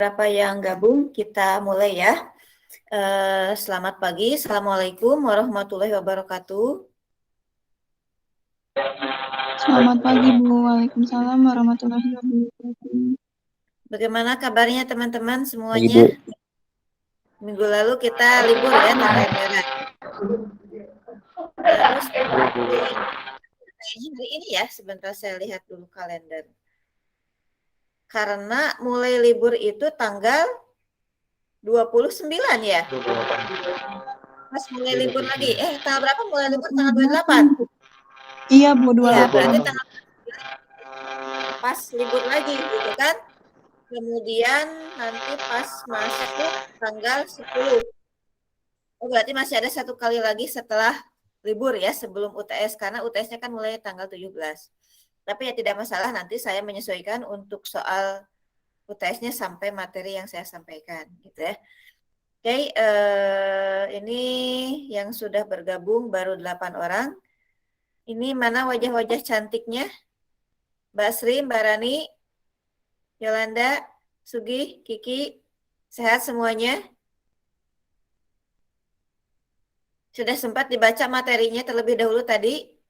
Beberapa yang gabung, kita mulai ya. Selamat pagi, Assalamualaikum warahmatullahi wabarakatuh. Selamat pagi Bu, Waalaikumsalam warahmatullahi wabarakatuh. Bagaimana kabarnya teman-teman Pagi, semuanya? Bu. Minggu lalu kita libur ya, tanggal merah. Terus kayaknya hari ini ya, sebentar saya lihat dulu kalender. Karena mulai libur itu tanggal 29 ya. Pas mulai libur lagi. Tanggal berapa mulai libur? Tanggal 28. Bu. Iya Bu, Iya, 28. berarti tanggal pas libur lagi gitu kan. Kemudian nanti pas masuk tanggal 10. Oh, berarti masih ada satu kali lagi setelah libur ya, sebelum UTS, karena UTS-nya kan mulai tanggal 17. Tapi ya tidak masalah, nanti saya menyesuaikan untuk soal UTS-nya sampai materi yang saya sampaikan gitu ya. Oke, ini yang sudah bergabung baru 8 orang. Ini mana wajah-wajah cantiknya? Mbak Sri, Mbak Rani, Yolanda, Sugi, Kiki, sehat semuanya? Sudah sempat dibaca materinya terlebih dahulu tadi?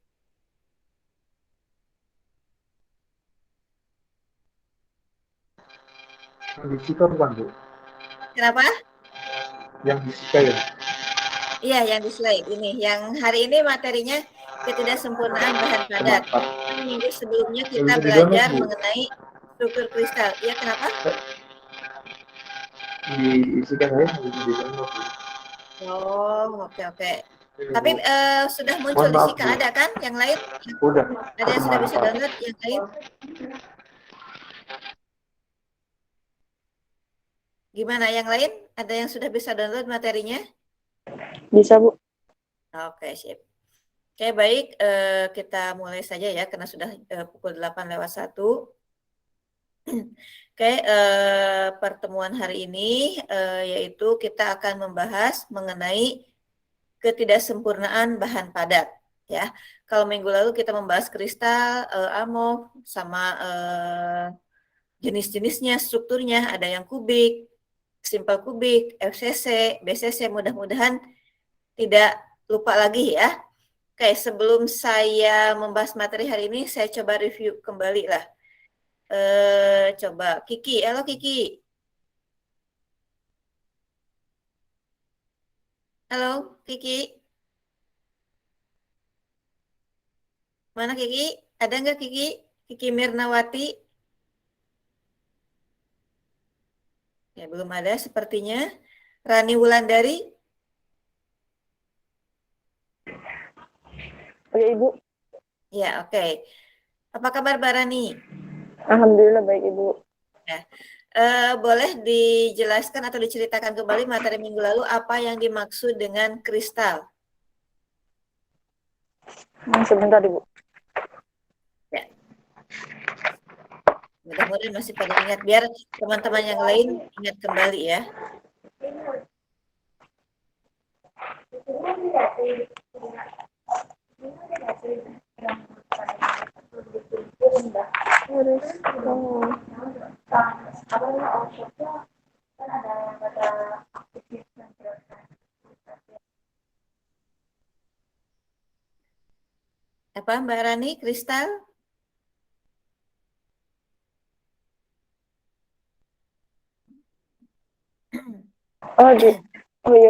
Yang disika bukan, Bu? Kenapa? Yang disika ya? Iya, yang di slide ini. Yang hari ini materinya ketidaksempurnaan bahan padat. Kan minggu sebelumnya kita Bisa belajar di-download, Bu? mengenai struktur kristal. Iya, kenapa? Diisikan saya bisa di-download, Bu. Oh, oke. Tapi sudah muncul Mohon di maaf, Sika, Bu. ada kan? Yang lain? Udah. Ada yang sudah bisa Mantap. download? Yang lain? Gimana yang lain? Ada yang sudah bisa download materinya? Bisa Bu. Oke, sip. Oke, baik. Kita mulai saja ya, karena sudah pukul 8:01. Oke, pertemuan hari ini yaitu kita akan membahas mengenai ketidaksempurnaan bahan padat. Ya, kalau minggu lalu kita membahas kristal, amorf, sama jenis-jenisnya, strukturnya, ada yang kubik, simple kubik, FCC, BCC. Mudah-mudahan tidak lupa lagi ya. Oke, sebelum saya membahas materi hari ini, saya coba review kembali lah. Coba Kiki, halo Kiki. Halo Kiki. Mana Kiki? Ada nggak Kiki? Kiki Mirnawati? Ya, belum ada sepertinya. Rani Wulandari? Oke Ibu. Ya, oke. Apa kabar Mbak Rani? Alhamdulillah baik Ibu. Ya. Boleh dijelaskan atau diceritakan kembali materi minggu lalu apa yang dimaksud dengan kristal? Sebentar Ibu. Ya. Mudah-mudahan masih pada ingat, biar teman-teman yang lain ingat kembali ya. Apa Mbak Rani, kristal? Oh iya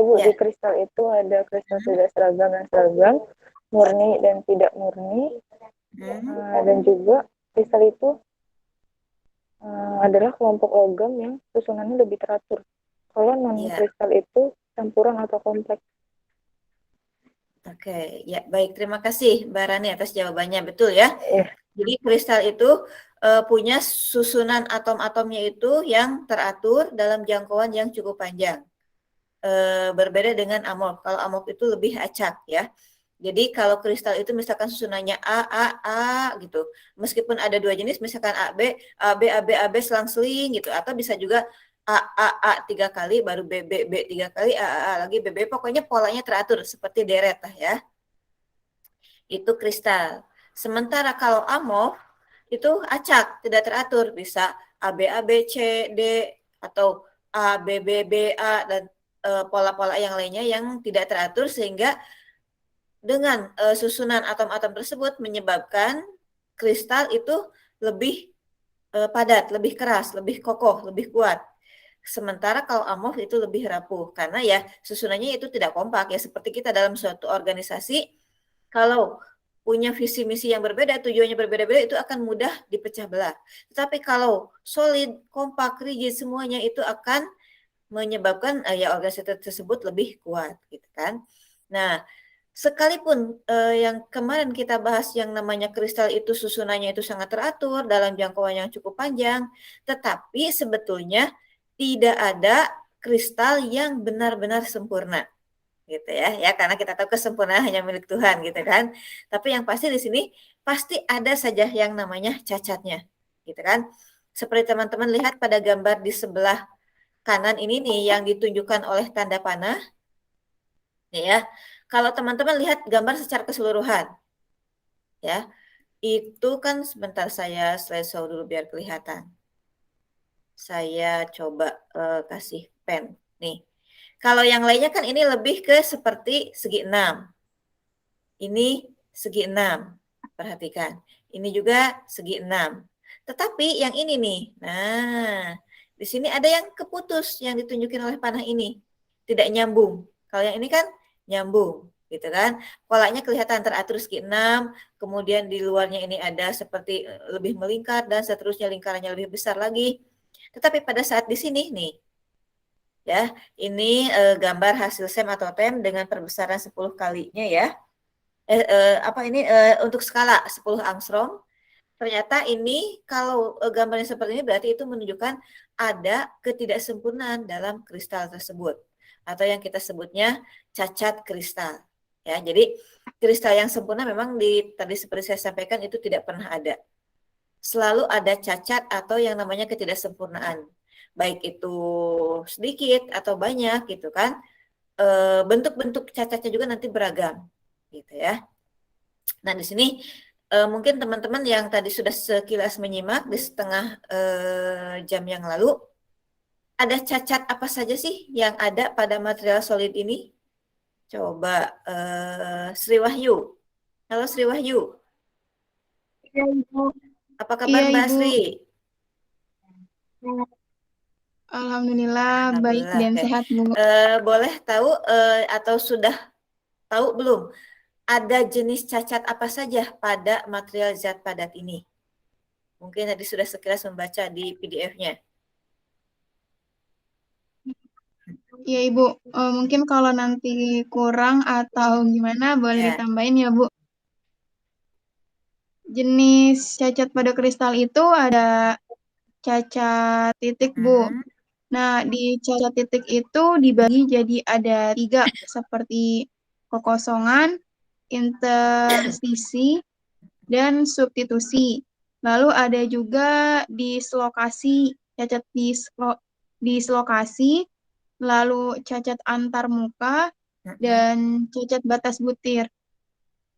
Bu, Ya. di kristal itu ada kristal tidak seragam dan seragam, murni dan tidak murni, dan juga kristal itu adalah kelompok logam yang susunannya lebih teratur. Kalau non kristal itu campuran atau kompleks. Oke, ya baik. Terima kasih Mbak Rani atas jawabannya. Betul ya? Iya. Jadi kristal itu punya susunan atom-atomnya itu yang teratur dalam jangkauan yang cukup panjang. Berbeda dengan amorf. Kalau amorf itu lebih acak ya. Jadi kalau kristal itu misalkan susunannya A gitu. Meskipun ada dua jenis, misalkan AB selang-seling gitu. Atau bisa juga A 3 kali, baru B 3 kali, A lagi, B. Pokoknya polanya teratur seperti deret lah ya. Itu kristal. Sementara kalau amorf itu acak, tidak teratur. Bisa AB, C, D, atau A, B, B, B, A, dan pola-pola yang lainnya yang tidak teratur, sehingga dengan susunan atom-atom tersebut menyebabkan kristal itu lebih padat, lebih keras, lebih kokoh, lebih kuat. Sementara kalau amorf itu lebih rapuh, karena ya susunannya itu tidak kompak, ya seperti kita dalam suatu organisasi, kalau punya visi misi yang berbeda, tujuannya berbeda-beda, itu akan mudah dipecah belah. Tetapi kalau solid, kompak, rigid, semuanya itu akan menyebabkan ya organisasi tersebut lebih kuat, gitu kan. Nah, sekalipun yang kemarin kita bahas yang namanya kristal itu susunannya itu sangat teratur dalam jangkauan yang cukup panjang, tetapi sebetulnya tidak ada kristal yang benar-benar sempurna, gitu ya. Ya, karena kita tahu kesempurnaan hanya milik Tuhan, gitu kan. Tapi yang pasti di sini pasti ada saja yang namanya cacatnya, gitu kan. Seperti teman-teman lihat pada gambar di sebelah kanan ini nih yang ditunjukkan oleh tanda panah, ya. Kalau teman-teman lihat gambar secara keseluruhan, ya, itu kan sebentar saya slideshow dulu biar kelihatan. Saya coba kasih pen nih. Kalau yang lainnya kan ini lebih ke seperti segi 6. Ini segi 6. Perhatikan. Ini juga segi 6. Tetapi yang ini nih. Nah, di sini ada yang keputus yang ditunjukin oleh panah ini. Tidak nyambung. Kalau yang ini kan nyambung, gitu kan. Polanya kelihatan teratur segi 6, kemudian di luarnya ini ada seperti lebih melingkar dan seterusnya lingkarannya lebih besar lagi. Tetapi pada saat di sini nih, ya, ini gambar hasil SEM atau TEM dengan perbesaran 10 kalinya ya. Untuk skala 10 angstrom. Ternyata ini kalau gambarnya seperti ini berarti itu menunjukkan ada ketidaksempurnaan dalam kristal tersebut, atau yang kita sebutnya cacat kristal. Ya, jadi kristal yang sempurna memang tadi seperti saya sampaikan itu tidak pernah ada. Selalu ada cacat atau yang namanya ketidaksempurnaan, baik itu sedikit atau banyak, gitu kan. Bentuk-bentuk cacatnya juga nanti beragam, gitu ya. Nah, di sini mungkin teman-teman yang tadi sudah sekilas menyimak di setengah jam yang lalu, ada cacat apa saja sih yang ada pada material solid ini? Coba Sri Wahyu. Halo Sri Wahyu. Iya, Ibu. Apa kabar Mbak Ibu. Sri? Alhamdulillah baik Alhamdulillah. dan Oke. sehat, Bu. Boleh tahu atau sudah tahu belum ada jenis cacat apa saja pada material zat padat ini? Mungkin tadi sudah sekilas membaca di PDF-nya. Iya, Ibu. Mungkin kalau nanti kurang atau gimana boleh Ya. ditambahin ya, Bu. Jenis cacat pada kristal itu ada cacat titik, Bu. Nah, di cacat titik itu dibagi jadi ada 3, seperti kekosongan, interstisi, dan substitusi. Lalu ada juga dislokasi, cacat dislokasi, lalu cacat antar muka, dan cacat batas butir.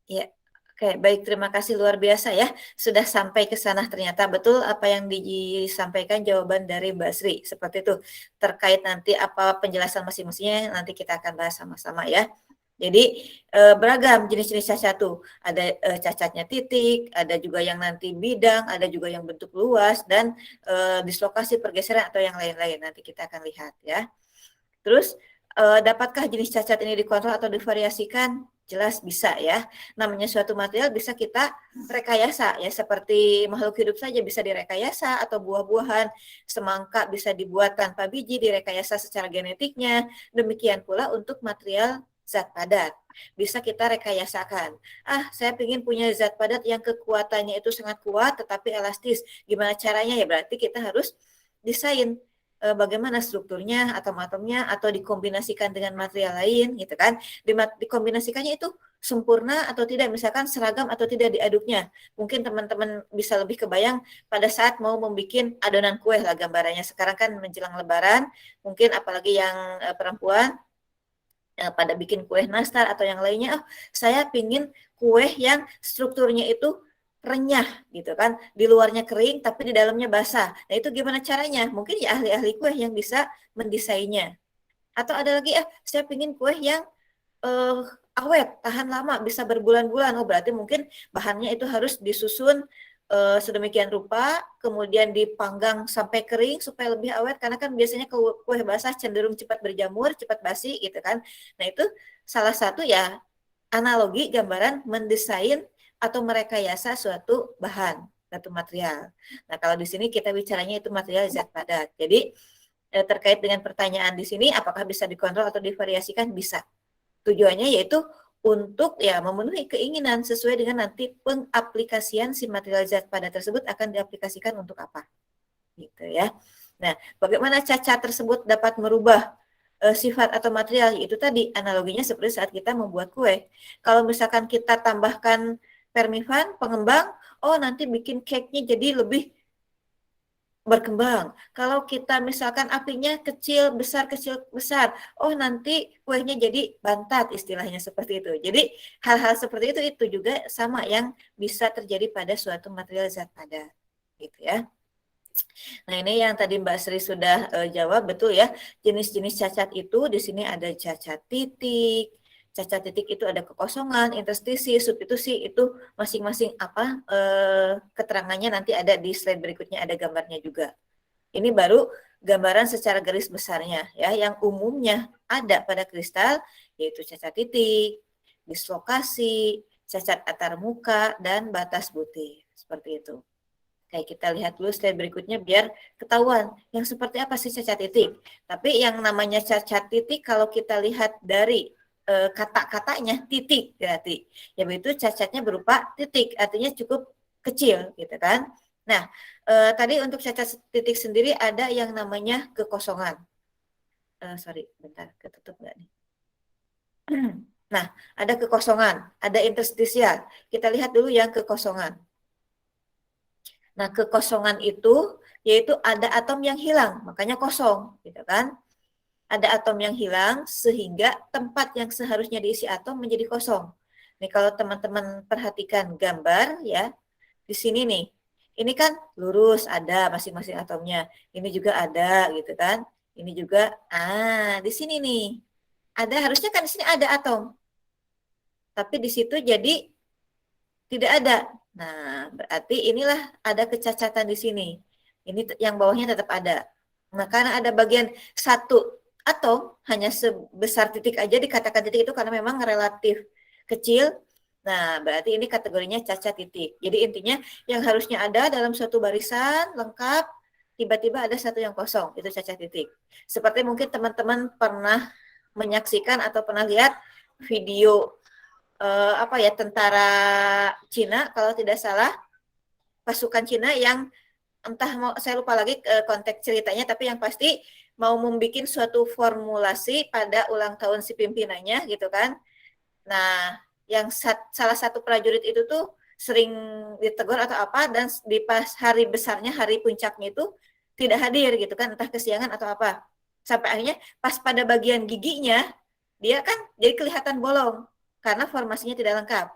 Ya, oke, baik, terima kasih luar biasa ya. Sudah sampai ke sana, ternyata betul apa yang disampaikan jawaban dari Mbak Sri. Seperti itu, terkait nanti apa penjelasan masing-masingnya nanti kita akan bahas sama-sama ya. Jadi beragam jenis-jenis cacat tuh. Ada cacatnya titik, ada juga yang nanti bidang, ada juga yang bentuk luas, dan dislokasi, pergeseran, atau yang lain-lain. Nanti kita akan lihat ya. Terus, dapatkah jenis cacat ini dikontrol atau divariasikan? Jelas bisa ya. Namanya suatu material bisa kita rekayasa ya, seperti makhluk hidup saja bisa direkayasa, atau buah-buahan, semangka bisa dibuat tanpa biji, direkayasa secara genetiknya. Demikian pula untuk material zat padat. Bisa kita rekayasakan. Saya ingin punya zat padat yang kekuatannya itu sangat kuat tetapi elastis. Gimana caranya? Ya berarti kita harus desain bagaimana strukturnya, atom-atomnya, atau dikombinasikan dengan material lain, gitu kan. Dikombinasikannya itu sempurna atau tidak, misalkan seragam atau tidak diaduknya. Mungkin teman-teman bisa lebih kebayang pada saat mau membuat adonan kue lah gambarannya. Sekarang kan menjelang lebaran, mungkin apalagi yang perempuan pada bikin kue nastar atau yang lainnya, saya pingin kue yang strukturnya itu renyah gitu kan, di luarnya kering tapi di dalamnya basah. Nah itu gimana caranya? Mungkin ya ahli-ahli kue yang bisa mendesainnya. Atau ada lagi, saya pingin kue yang awet, tahan lama, bisa berbulan-bulan. Oh berarti mungkin bahannya itu harus disusun sedemikian rupa, kemudian dipanggang sampai kering supaya lebih awet, karena kan biasanya kue basah cenderung cepat berjamur, cepat basi gitu kan. Nah itu salah satu ya analogi gambaran mendesain atau merekayasa suatu bahan, suatu material. Nah kalau di sini kita bicaranya itu material zat padat. Jadi terkait dengan pertanyaan di sini, apakah bisa dikontrol atau divariasikan? Bisa. Tujuannya yaitu untuk ya memenuhi keinginan sesuai dengan nanti pengaplikasian si material zat padat tersebut akan diaplikasikan untuk apa, gitu ya. Nah, bagaimana cacat tersebut dapat merubah sifat atau material? Itu tadi analoginya seperti saat kita membuat kue. Kalau misalkan kita tambahkan permifan, pengembang, oh nanti bikin cake-nya jadi lebih berkembang. Kalau kita misalkan apinya kecil besar, oh nanti kuehnya jadi bantat, istilahnya seperti itu. Jadi hal-hal seperti itu juga sama yang bisa terjadi pada suatu material zat padat, gitu ya. Nah ini yang tadi Mbak Sri sudah jawab, betul ya. Jenis-jenis cacat itu di sini ada cacat titik. Cacat titik itu ada kekosongan, interstisi, substitusi, itu masing-masing apa keterangannya nanti ada di slide berikutnya, ada gambarnya juga. Ini baru gambaran secara garis besarnya ya, yang umumnya ada pada kristal yaitu cacat titik, dislokasi, cacat antarmuka, dan batas butir. Seperti itu. Kayak kita lihat dulu slide berikutnya biar ketahuan yang seperti apa sih cacat titik. Tapi yang namanya cacat titik kalau kita lihat dari kata-katanya titik berarti, yaitu cacatnya berupa titik, artinya cukup kecil gitu kan. Nah, tadi untuk cacat titik sendiri ada yang namanya kekosongan. Sorry, bentar, ketutup nggak nih? Nah, ada kekosongan, ada interstisial. Kita lihat dulu yang kekosongan. Nah, kekosongan itu yaitu ada atom yang hilang, makanya kosong, gitu kan? Ada atom yang hilang sehingga tempat yang seharusnya diisi atom menjadi kosong. Nih kalau teman-teman perhatikan gambar ya, di sini nih, ini kan lurus ada masing-masing atomnya, ini juga ada gitu kan, ini juga, di sini nih, ada harusnya kan di sini ada atom, tapi di situ jadi tidak ada. Nah berarti inilah ada kecacatan di sini. Ini yang bawahnya tetap ada. Nah karena ada bagian satu atom hanya sebesar titik aja, dikatakan titik itu karena memang relatif kecil. Nah, berarti ini kategorinya cacat titik. Jadi intinya yang harusnya ada dalam suatu barisan lengkap, tiba-tiba ada satu yang kosong, itu cacat titik. Seperti mungkin teman-teman pernah menyaksikan atau pernah lihat video tentara Cina kalau tidak salah, pasukan Cina yang entah mau, saya lupa lagi konteks ceritanya, tapi yang pasti mau membuat suatu formulasi pada ulang tahun si pimpinannya gitu kan. Nah, yang salah satu prajurit itu tuh sering ditegur atau apa, dan di pas hari besarnya, hari puncaknya itu tidak hadir gitu kan, entah kesiangan atau apa. Sampai akhirnya pas pada bagian giginya, dia kan jadi kelihatan bolong karena formasinya tidak lengkap.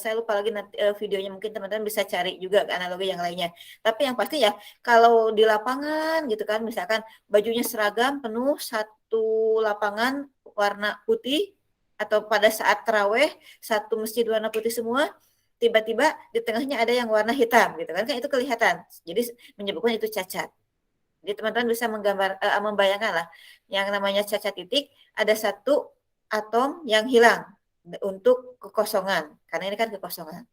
Saya lupa lagi nanti videonya, mungkin teman-teman bisa cari juga analogi yang lainnya. Tapi yang pasti ya kalau di lapangan gitu kan, misalkan bajunya seragam penuh satu lapangan warna putih, atau pada saat taraweh satu masjid warna putih semua, tiba-tiba di tengahnya ada yang warna hitam gitu kan itu kelihatan. Jadi menyebabkan itu cacat. Jadi teman-teman bisa membayangkan lah, yang namanya cacat titik ada satu atom yang hilang untuk kekosongan, karena ini kan kekosongan.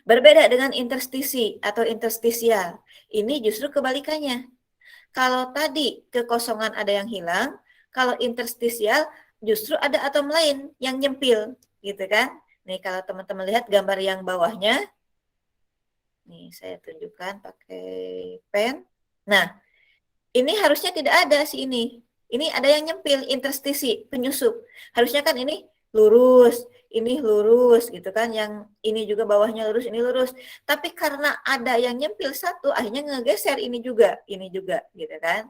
Berbeda dengan interstisi atau interstisial, ini justru kebalikannya. Kalau tadi kekosongan ada yang hilang, kalau interstisial justru ada atom lain yang nyempil, gitu kan. Nih kalau teman-teman lihat gambar yang bawahnya, nih saya tunjukkan pakai pen. Nah, ini harusnya tidak ada sih ini. Ini ada yang nyempil, interstisi, penyusup. Harusnya kan ini lurus gitu kan, yang ini juga bawahnya lurus, ini lurus. Tapi karena ada yang nyempil satu, akhirnya ngegeser ini juga gitu kan.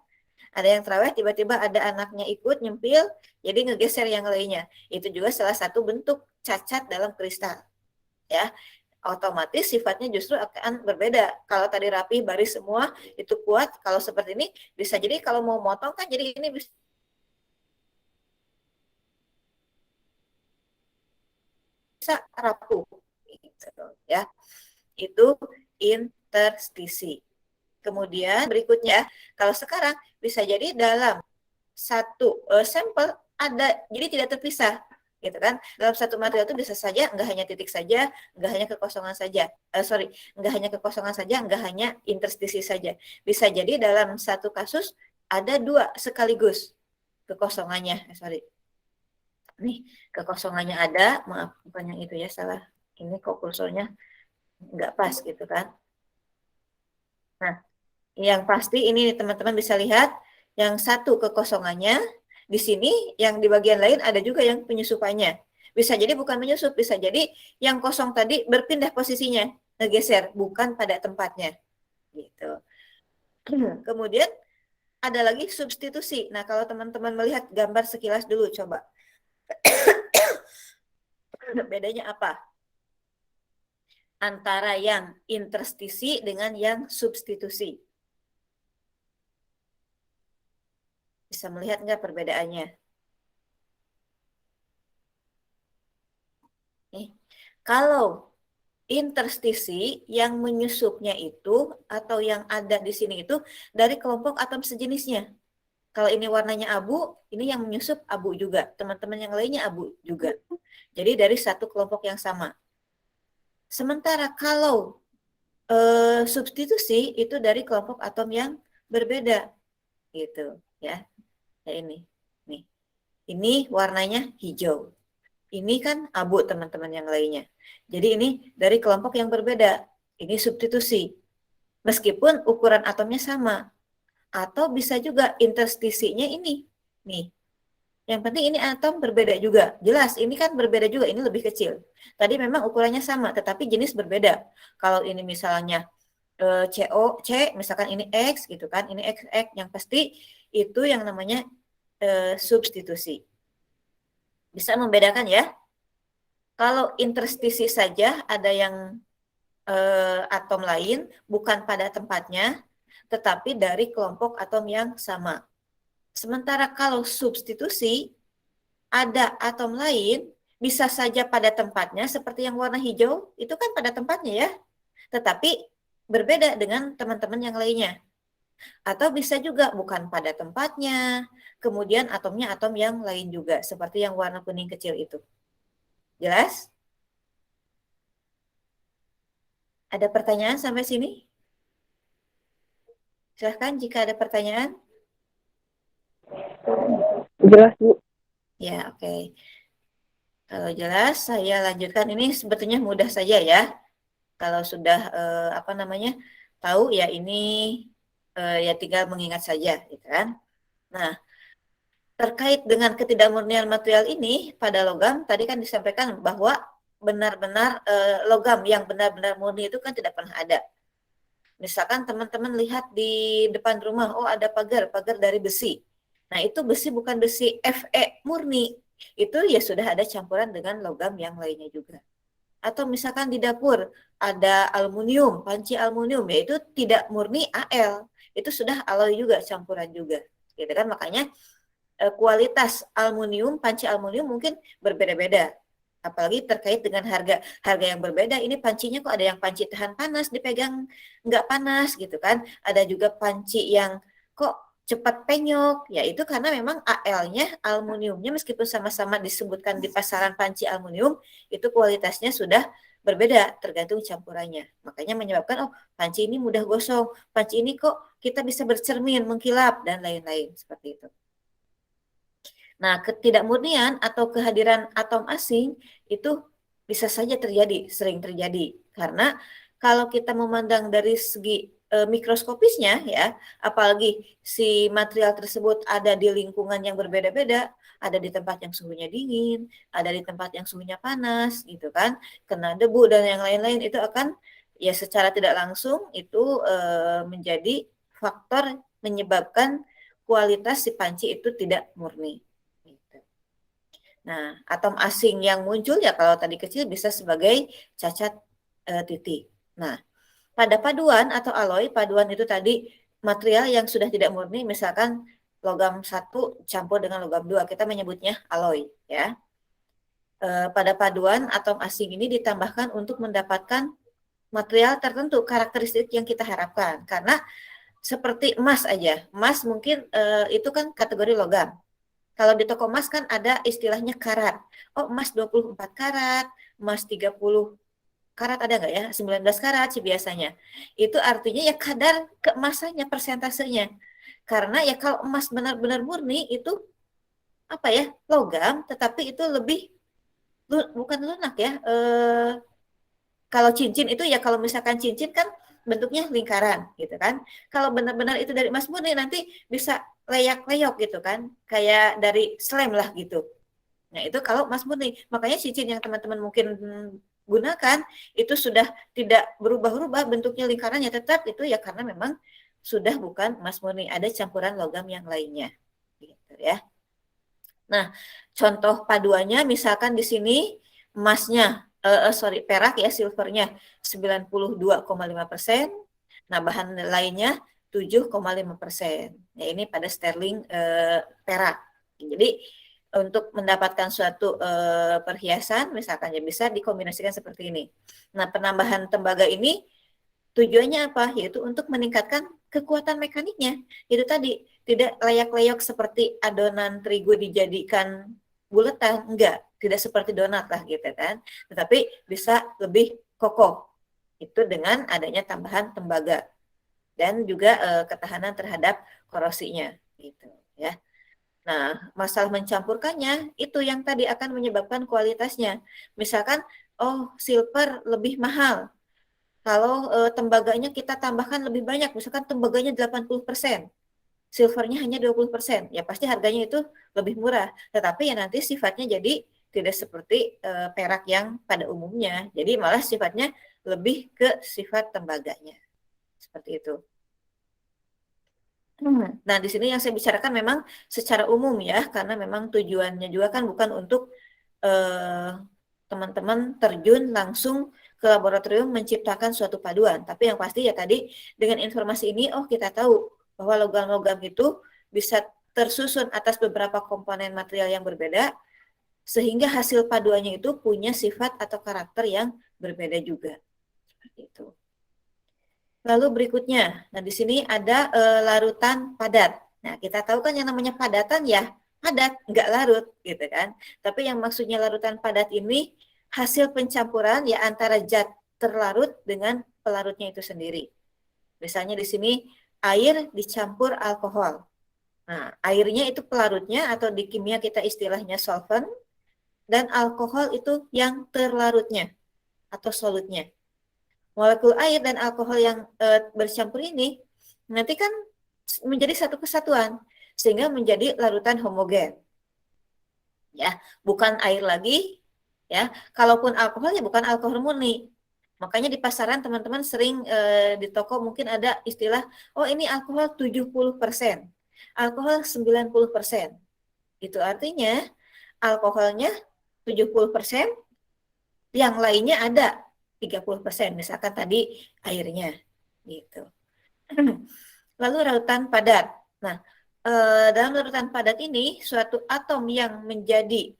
Ada yang terawih, tiba-tiba ada anaknya ikut nyempil, jadi ngegeser yang lainnya. Itu juga salah satu bentuk cacat dalam kristal. Ya, otomatis sifatnya justru akan berbeda. Kalau tadi rapi, baris semua, itu kuat. Kalau seperti ini, bisa jadi kalau mau motong kan jadi ini bisa rapuh. Gitu, ya. Itu interstisi. Kemudian berikutnya, kalau sekarang bisa jadi dalam satu sampel ada, jadi tidak terpisah, gitu kan? Dalam satu material itu bisa saja nggak hanya titik saja, nggak hanya kekosongan saja, nggak hanya kekosongan saja, nggak hanya interstisi saja. Bisa jadi dalam satu kasus ada dua sekaligus kekosongannya, nih kekosongannya ada, maaf bukan yang itu ya, salah. Ini kok kursornya nggak pas gitu kan? Nah, yang pasti ini teman-teman bisa lihat yang satu kekosongannya, di sini yang di bagian lain ada juga yang penyusupannya. Bisa jadi bukan menyusup, bisa jadi yang kosong tadi berpindah posisinya, ngegeser, bukan pada tempatnya. Gitu. Kemudian ada lagi substitusi. Nah, kalau teman-teman melihat gambar sekilas dulu, coba. Bedanya apa? Antara yang interstisi dengan yang substitusi. Bisa melihat nggak perbedaannya? Nih, kalau interstisi yang menyusupnya itu atau yang ada di sini itu dari kelompok atom sejenisnya. Kalau ini warnanya abu, ini yang menyusup abu juga. Teman-teman yang lainnya abu juga. Jadi dari satu kelompok yang sama. Sementara kalau substitusi itu dari kelompok atom yang berbeda. Gitu ya. Ya ini. Nih. Ini warnanya hijau. Ini kan abu teman-teman yang lainnya. Jadi ini dari kelompok yang berbeda. Ini substitusi. Meskipun ukuran atomnya sama. Atau bisa juga interstisinya ini. Nih. Yang penting ini atom berbeda juga. Jelas, ini kan berbeda juga. Ini lebih kecil. Tadi memang ukurannya sama, tetapi jenis berbeda. Kalau ini misalnya CO, C, misalkan ini X gitu kan. Ini XX. Yang pasti itu yang namanya substitusi. Bisa membedakan ya. Kalau interstisi saja ada yang atom lain bukan pada tempatnya, tetapi dari kelompok atom yang sama. Sementara kalau substitusi ada atom lain bisa saja pada tempatnya seperti yang warna hijau, itu kan pada tempatnya ya, tetapi berbeda dengan teman-teman yang lainnya. Atau bisa juga bukan pada tempatnya, kemudian atomnya atom yang lain juga, seperti yang warna kuning kecil itu. Jelas? Ada pertanyaan sampai sini? Silahkan jika ada pertanyaan. Jelas, Bu. Ya, oke. Kalau jelas, saya lanjutkan. Ini sebetulnya mudah saja ya. Kalau sudah tahu ya ini ya tinggal mengingat saja, gitu kan. Nah, terkait dengan ketidakmurnian material ini pada logam, tadi kan disampaikan bahwa benar-benar logam yang benar-benar murni itu kan tidak pernah ada. Misalkan teman-teman lihat di depan rumah, oh ada pagar dari besi. Nah itu besi bukan besi Fe murni, itu ya sudah ada campuran dengan logam yang lainnya juga. Atau misalkan di dapur ada aluminium, panci aluminium, yaitu tidak murni Al, itu sudah alloy juga, campuran juga. Gitu kan, makanya kualitas aluminium, panci aluminium mungkin berbeda-beda. Apalagi terkait dengan harga yang berbeda. Ini pancinya kok ada yang panci tahan panas, dipegang nggak panas gitu kan. Ada juga panci yang kok cepat penyok. Ya itu karena memang Al-nya, aluminiumnya meskipun sama-sama disebutkan di pasaran panci aluminium, itu kualitasnya sudah berbeda tergantung campurannya. Makanya menyebabkan oh panci ini mudah gosong, panci ini kok kita bisa bercermin, mengkilap dan lain-lain seperti itu. Nah, ketidakmurnian atau kehadiran atom asing itu bisa saja terjadi, sering terjadi. Karena kalau kita memandang dari segi mikroskopisnya ya, apalagi si material tersebut ada di lingkungan yang berbeda-beda, ada di tempat yang suhunya dingin, ada di tempat yang suhunya panas gitu kan, kena debu dan yang lain-lain, itu akan ya secara tidak langsung itu menjadi faktor menyebabkan kualitas si panci itu tidak murni. Nah, atom asing yang muncul ya kalau tadi kecil bisa sebagai cacat titik. Nah, pada paduan atau alloy, paduan itu tadi material yang sudah tidak murni, misalkan logam 1 campur dengan logam 2, kita menyebutnya alloy ya. Pada paduan atom asing ini ditambahkan untuk mendapatkan material tertentu, karakteristik yang kita harapkan. Karena seperti emas aja, emas mungkin itu kan kategori logam. Kalau di toko emas kan ada istilahnya karat. Oh, emas 24 karat, emas 30 karat ada nggak ya? 19 karat sih biasanya. Itu artinya ya kadar keemasannya, persentasenya. Karena ya kalau emas benar-benar murni itu apa ya, logam, tetapi itu lebih bukan lunak ya. Kalau cincin itu ya, kalau misalkan cincin kan bentuknya lingkaran gitu kan. Kalau benar-benar itu dari emas murni nanti bisa leyak-leyok gitu kan, kayak dari slem lah gitu. Nah itu kalau emas murni, makanya cincin yang teman-teman mungkin gunakan itu sudah tidak berubah-ubah bentuknya, lingkarannya tetap itu ya karena memang sudah bukan emas murni, ada campuran logam yang lainnya gitu ya. Nah contoh paduannya misalkan di sini emasnya perak ya, silvernya 92,5%, nah bahan lainnya 7,5%. Nah ini pada sterling perak. Jadi untuk mendapatkan suatu perhiasan misalkan ya bisa dikombinasikan seperti ini. Nah penambahan tembaga ini tujuannya apa? Yaitu untuk meningkatkan kekuatan mekaniknya. Itu tadi tidak leyak-leyok seperti adonan terigu dijadikan buletan, enggak, tidak seperti donat lah gitu kan, tetapi bisa lebih kokoh itu dengan adanya tambahan tembaga dan juga ketahanan terhadap korosinya gitu ya. Nah, masalah mencampurkannya itu yang tadi akan menyebabkan kualitasnya. Misalkan oh silver lebih mahal kalau tembaganya kita tambahkan lebih banyak, misalkan tembaganya 80%, silvernya hanya 20%, ya pasti harganya itu lebih murah. Tetapi ya nanti sifatnya jadi tidak seperti perak yang pada umumnya. Jadi malah sifatnya lebih ke sifat tembaganya. Seperti itu. Nah, di sini yang saya bicarakan memang secara umum ya, karena memang tujuannya juga kan bukan untuk teman-teman terjun langsung ke laboratorium menciptakan suatu paduan. Tapi yang pasti ya tadi dengan informasi ini, oh kita tahu bahwa logam-logam itu bisa tersusun atas beberapa komponen material yang berbeda, sehingga hasil paduannya itu punya sifat atau karakter yang berbeda juga. Seperti itu. Lalu berikutnya, nah di sini ada larutan padat. Nah kita tahu kan yang namanya padatan ya padat, nggak larut gitu kan. Tapi yang maksudnya larutan padat ini hasil pencampuran ya antara zat terlarut dengan pelarutnya itu sendiri. Misalnya di sini air dicampur alkohol. Nah, airnya itu pelarutnya atau di kimia kita istilahnya solvent, dan alkohol itu yang terlarutnya atau solutnya. Molekul air dan alkohol yang bercampur ini nanti kan menjadi satu kesatuan sehingga menjadi larutan homogen. Ya, bukan air lagi ya. Kalaupun alkohol ya bukan alkohol murni. Makanya di pasaran teman-teman sering di toko mungkin ada istilah, oh ini alkohol 70%, alkohol 90%. Itu artinya alkoholnya 70%, yang lainnya ada 30%, misalkan tadi airnya gitu. Lalu larutan padat. Nah, dalam larutan padat ini suatu atom yang menjadi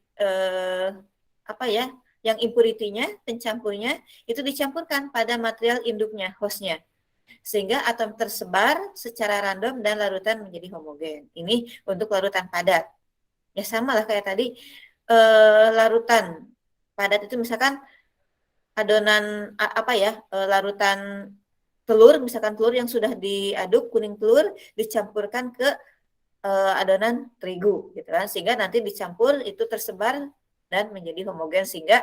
yang impuritinya, pencampurnya itu dicampurkan pada material induknya, hostnya, sehingga atom tersebar secara random dan larutan menjadi homogen. Ini untuk larutan padat. Ya sama lah kayak tadi larutan padat itu misalkan adonan larutan telur, misalkan telur yang sudah diaduk, kuning telur dicampurkan ke adonan terigu gitu kan, sehingga nanti dicampur itu tersebar dan menjadi homogen sehingga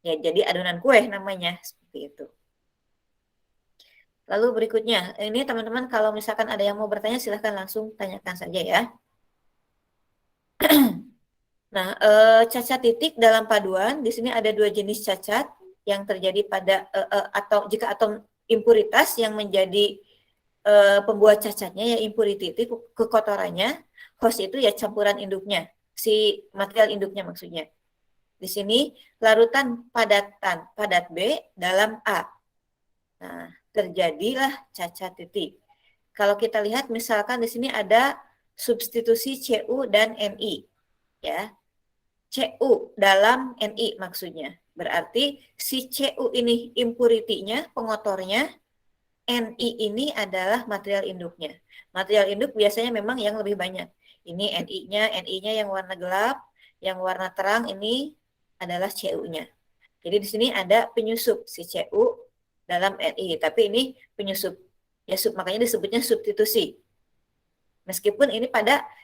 ya jadi adonan kue namanya, seperti itu. Lalu berikutnya, ini teman-teman kalau misalkan ada yang mau bertanya silahkan langsung tanyakan saja ya. Nah, cacat titik dalam paduan di sini ada dua jenis cacat yang terjadi pada atau jika atom impuritas yang menjadi pembuat cacatnya ya impurity itu kekotorannya, host itu ya campuran induknya, si material induknya maksudnya. Di sini larutan padat B dalam A. Nah, terjadilah cacat titik. Kalau kita lihat misalkan di sini ada substitusi Cu dan Ni, ya. Cu dalam Ni maksudnya. Berarti si Cu ini impurity-nya, pengotornya, Ni ini adalah material induknya. Material induk biasanya memang yang lebih banyak. Ini Ni-nya yang warna gelap, yang warna terang ini adalah Cu-nya. Jadi di sini ada penyusup si Cu dalam Ni, tapi ini penyusup. Ya, makanya disebutnya substitusi. Meskipun ini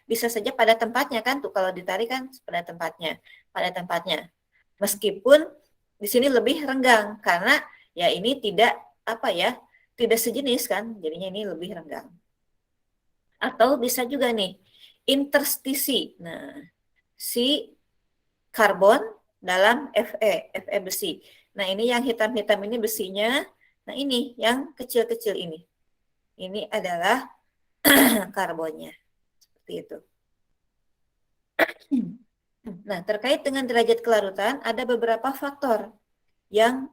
bisa saja pada tempatnya kan tuh, kalau ditarik kan pada tempatnya. Meskipun di sini lebih renggang karena ya ini tidak sejenis kan, jadinya ini lebih renggang. Atau bisa juga nih interstisi. Nah, si karbon dalam Fe besi. Nah, ini yang hitam-hitam ini besinya. Nah, ini yang kecil-kecil ini. Ini adalah karbonnya. Seperti itu. Nah, terkait dengan derajat kelarutan, ada beberapa faktor yang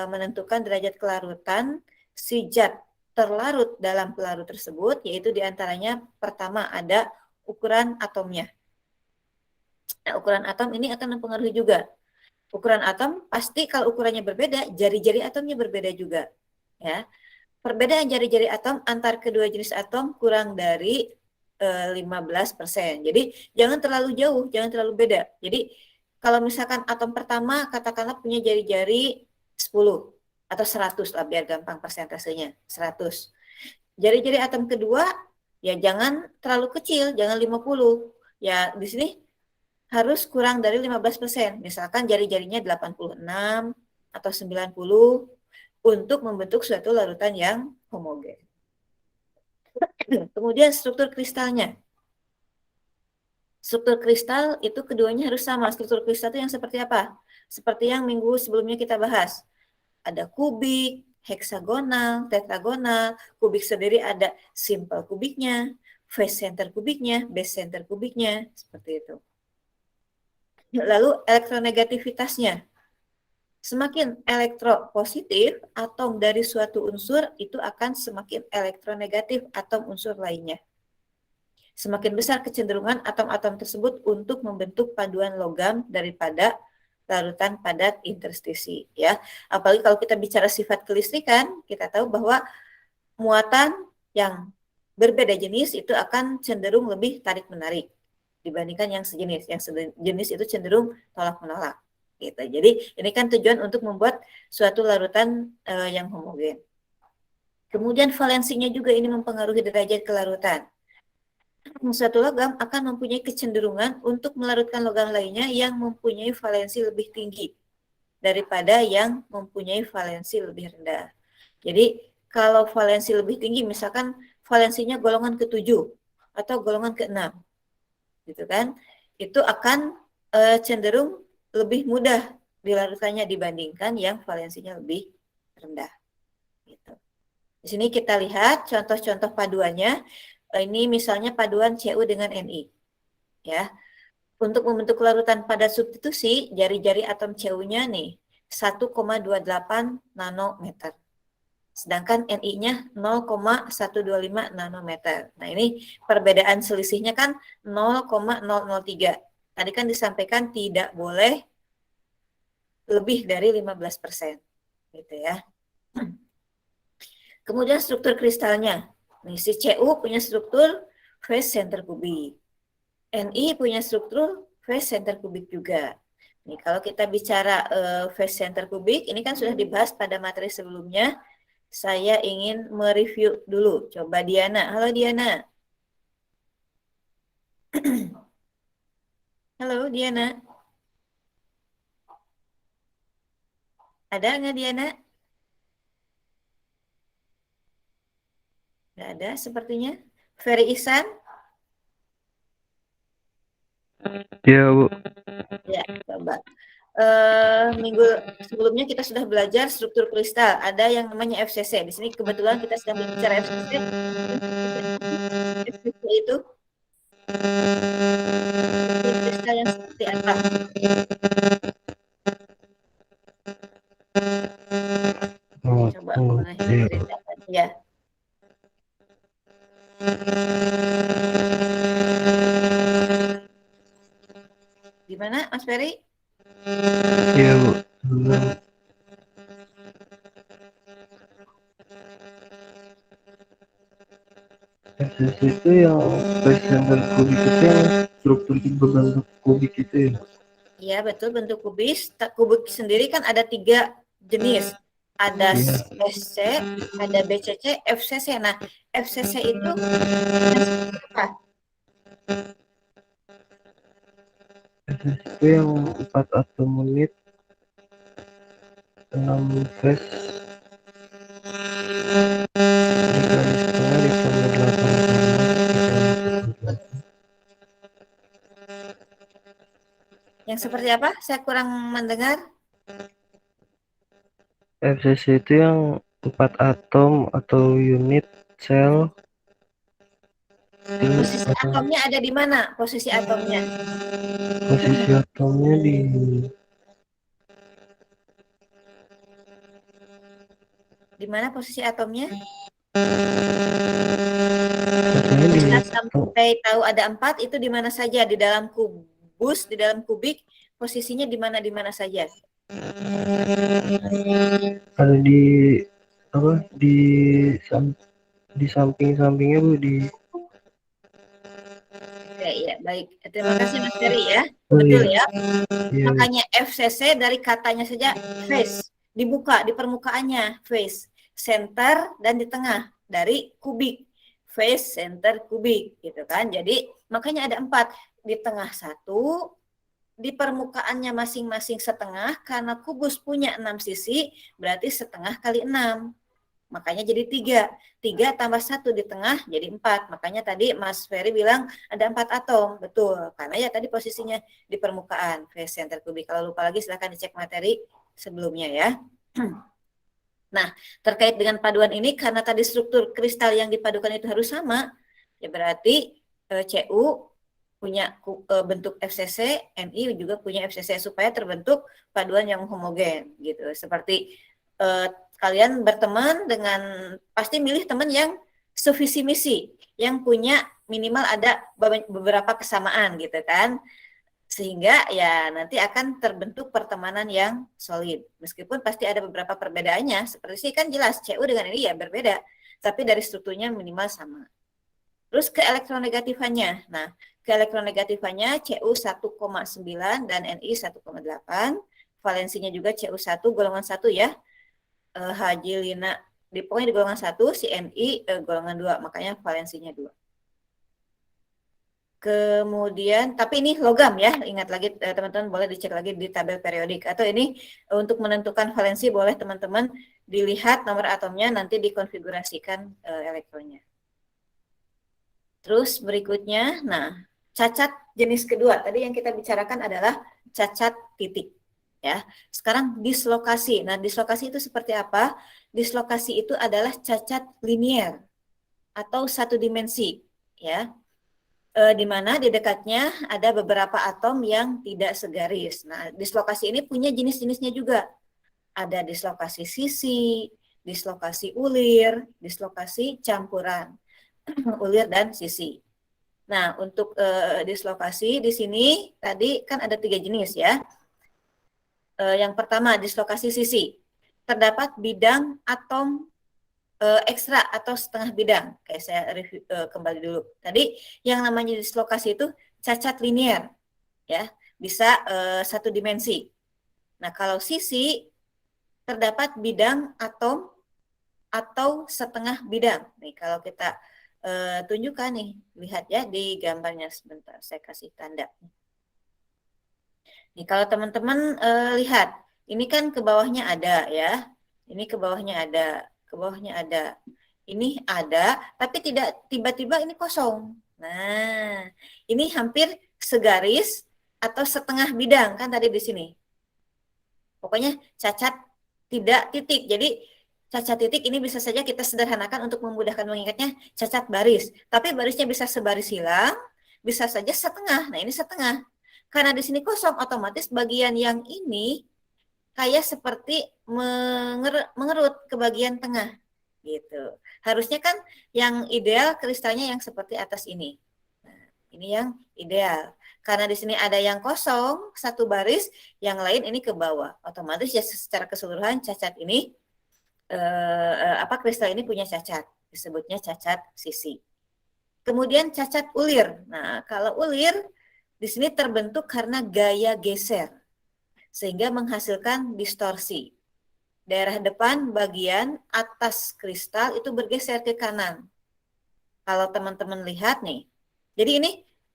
menentukan derajat kelarutan si zat terlarut dalam pelarut tersebut, yaitu diantaranya pertama ada ukuran atomnya. Nah, ukuran atom ini akan mempengaruhi juga. Ukuran atom pasti kalau ukurannya berbeda, jari-jari atomnya berbeda juga. Ya. Perbedaan jari-jari atom antar kedua jenis atom kurang dari 15%. Jadi jangan terlalu jauh, jangan terlalu beda. Jadi kalau misalkan atom pertama katakanlah punya jari-jari 10 atau 100 lah biar gampang persentasenya, 100. Jari-jari atom kedua ya jangan terlalu kecil, jangan 50. Ya di sini harus kurang dari 15%. Misalkan jari-jarinya 86 atau 90 untuk membentuk suatu larutan yang homogen. Kemudian struktur kristalnya. Struktur kristal itu keduanya harus sama. Struktur kristal itu yang seperti apa? Seperti yang minggu sebelumnya kita bahas. Ada kubik, heksagonal, tetragonal. Kubik sendiri ada simple kubiknya, face center kubiknya, base center kubiknya. Seperti itu. Lalu elektronegativitasnya. Semakin elektropositif atom dari suatu unsur itu akan semakin elektronegatif atom unsur lainnya. Semakin besar kecenderungan atom-atom tersebut untuk membentuk paduan logam daripada larutan padat interstisi, ya. Apalagi kalau kita bicara sifat kelistrikan, kita tahu bahwa muatan yang berbeda jenis itu akan cenderung lebih tarik-menarik dibandingkan yang sejenis. Yang sejenis itu cenderung tolak-menolak. Gitu. Jadi ini kan tujuan untuk membuat suatu larutan yang homogen. Kemudian valensinya juga ini mempengaruhi derajat kelarutan. Suatu logam akan mempunyai kecenderungan untuk melarutkan logam lainnya yang mempunyai valensi lebih tinggi daripada yang mempunyai valensi lebih rendah. Jadi kalau valensi lebih tinggi, misalkan valensinya golongan ke-7 atau golongan ke-6, gitu kan? Itu akan cenderung lebih mudah dilarutkannya dibandingkan yang valensinya lebih rendah. Gitu. Di sini kita lihat contoh-contoh paduannya. Ini misalnya paduan Cu dengan Ni. Ya. Untuk membentuk larutan padat substitusi, jari-jari atom Cu-nya nih 1,28 nanometer. Sedangkan Ni-nya 0,125 nanometer. Nah, ini perbedaan selisihnya kan 0,003. Tadi kan disampaikan tidak boleh lebih dari 15%. Gitu ya. Kemudian struktur kristalnya. Nih, si Cu punya struktur face center kubik. Ni punya struktur face center kubik juga. Nih, kalau kita bicara face center kubik, ini kan sudah dibahas pada materi sebelumnya. Saya ingin mereview dulu. Coba Diana. Halo Diana. Halo Diana. Ada nggak Diana? Nggak ada sepertinya. Ferry Ihsan? Ya, Bu. Ya, coba. Minggu sebelumnya kita sudah belajar struktur kristal. Ada yang namanya FCC. Di sini kebetulan kita sedang bicara FCC. FCC itu struktur kristal yang seperti apa? Gimana, Mas Ferry? Iya, Bu. FCC itu yang face center kubik itu yang struktur berbentuk kubik itu ya? Iya, betul, bentuk kubis. Kubik sendiri kan ada 3 jenis. Ada SC, ada BCC, FCC. Nah, FCC itu apa? FCC itu yang 4 atom unit, 6 face, dikali setengah ditambah 8 Yang seperti apa? Saya kurang mendengar. FCC itu yang 4 atom atau unit sel. Posisi atomnya ada di mana? Posisi atomnya. Posisi atomnya Di mana posisi atomnya? katanya di Bisa sampai tahu ada 4 itu di mana saja? Di dalam kubus, di dalam kubik, posisinya di mana saja? ada di apa di samping-sampingnya Bu, di Ya, baik. Terima kasih Mas Ferry ya. oh Betul iya, ya. iya. Makanya FCC dari katanya saja face, dibuka di permukaannya face, center dan di tengah dari kubik. Face, center, kubik gitu kan. Jadi makanya ada 4, di tengah 1, di permukaannya masing-masing setengah, karena kubus punya 6 sisi, berarti setengah kali 6. Makanya jadi 3 tambah 1 di tengah jadi 4. Makanya tadi Mas Ferry bilang ada 4 atom. Betul, karena ya tadi posisinya di permukaan face center kubik. Kalau lupa lagi silahkan dicek materi sebelumnya ya. Nah, terkait dengan paduan ini, karena tadi struktur kristal yang dipadukan itu harus sama, ya berarti Cu punya bentuk FCC, Ni juga punya FCC, supaya terbentuk paduan yang homogen gitu. Seperti kalian berteman dengan, pasti milih teman yang sevisi misi, yang punya minimal ada beberapa kesamaan gitu kan, sehingga ya nanti akan terbentuk pertemanan yang solid. Meskipun pasti ada beberapa perbedaannya, seperti sih kan jelas Cu dengan ini ya berbeda, tapi dari strukturnya minimal sama. Terus ke elektronegatifannya. Nah, ke elektronegatifannya Cu 1,9 dan Ni 1,8. Valensinya juga Cu1 golongan 1 ya. Hajilina pokoknya di golongan 1, si Ni golongan 2, makanya valensinya 2. Kemudian, tapi ini logam ya, ingat lagi teman-teman boleh dicek lagi di tabel periodik, atau ini untuk menentukan valensi boleh teman-teman dilihat nomor atomnya, nanti dikonfigurasikan elektronnya. Terus berikutnya, nah cacat jenis kedua, tadi yang kita bicarakan adalah cacat titik. Ya, sekarang dislokasi. Nah, dislokasi itu seperti apa? Dislokasi itu adalah cacat linier atau satu dimensi, ya. Di mana di dekatnya ada beberapa atom yang tidak segaris. Nah, dislokasi ini punya jenis-jenisnya juga. Ada dislokasi sisi, dislokasi ulir, dislokasi campuran, ulir dan sisi. Nah, untuk dislokasi di sini tadi kan ada 3 jenis ya. Yang pertama, dislokasi sisi. Terdapat bidang atom ekstra atau setengah bidang. Kayak saya review kembali dulu. Tadi yang namanya dislokasi itu cacat linier, ya, bisa satu dimensi. Nah, kalau sisi terdapat bidang atom atau setengah bidang. Nih, kalau kita tunjukkan nih, lihat ya di gambarnya sebentar. Saya kasih tanda. Nih, kalau teman-teman lihat, ini kan ke bawahnya ada ya. Ini ke bawahnya ada, ke bawahnya ada. Ini ada, tapi tidak tiba-tiba ini kosong. Nah, ini hampir segaris atau setengah bidang kan tadi di sini. Pokoknya cacat tidak titik. Jadi cacat titik ini bisa saja kita sederhanakan untuk memudahkan mengingatnya cacat baris. Tapi barisnya bisa sebaris hilang, bisa saja setengah. Nah, ini setengah. Karena di sini kosong, otomatis bagian yang ini kayak seperti mengerut ke bagian tengah gitu. Harusnya kan yang ideal kristalnya yang seperti atas ini. Nah, Ini yang ideal. Karena di sini ada yang kosong, satu baris, yang lain ini ke bawah. Otomatis ya secara keseluruhan cacat ini, kristal ini punya cacat. Disebutnya cacat sisi. Kemudian cacat ulir. Nah, kalau ulir di sini terbentuk karena gaya geser, sehingga menghasilkan distorsi. Daerah depan bagian atas kristal itu bergeser ke kanan. Kalau teman-teman lihat nih, jadi ini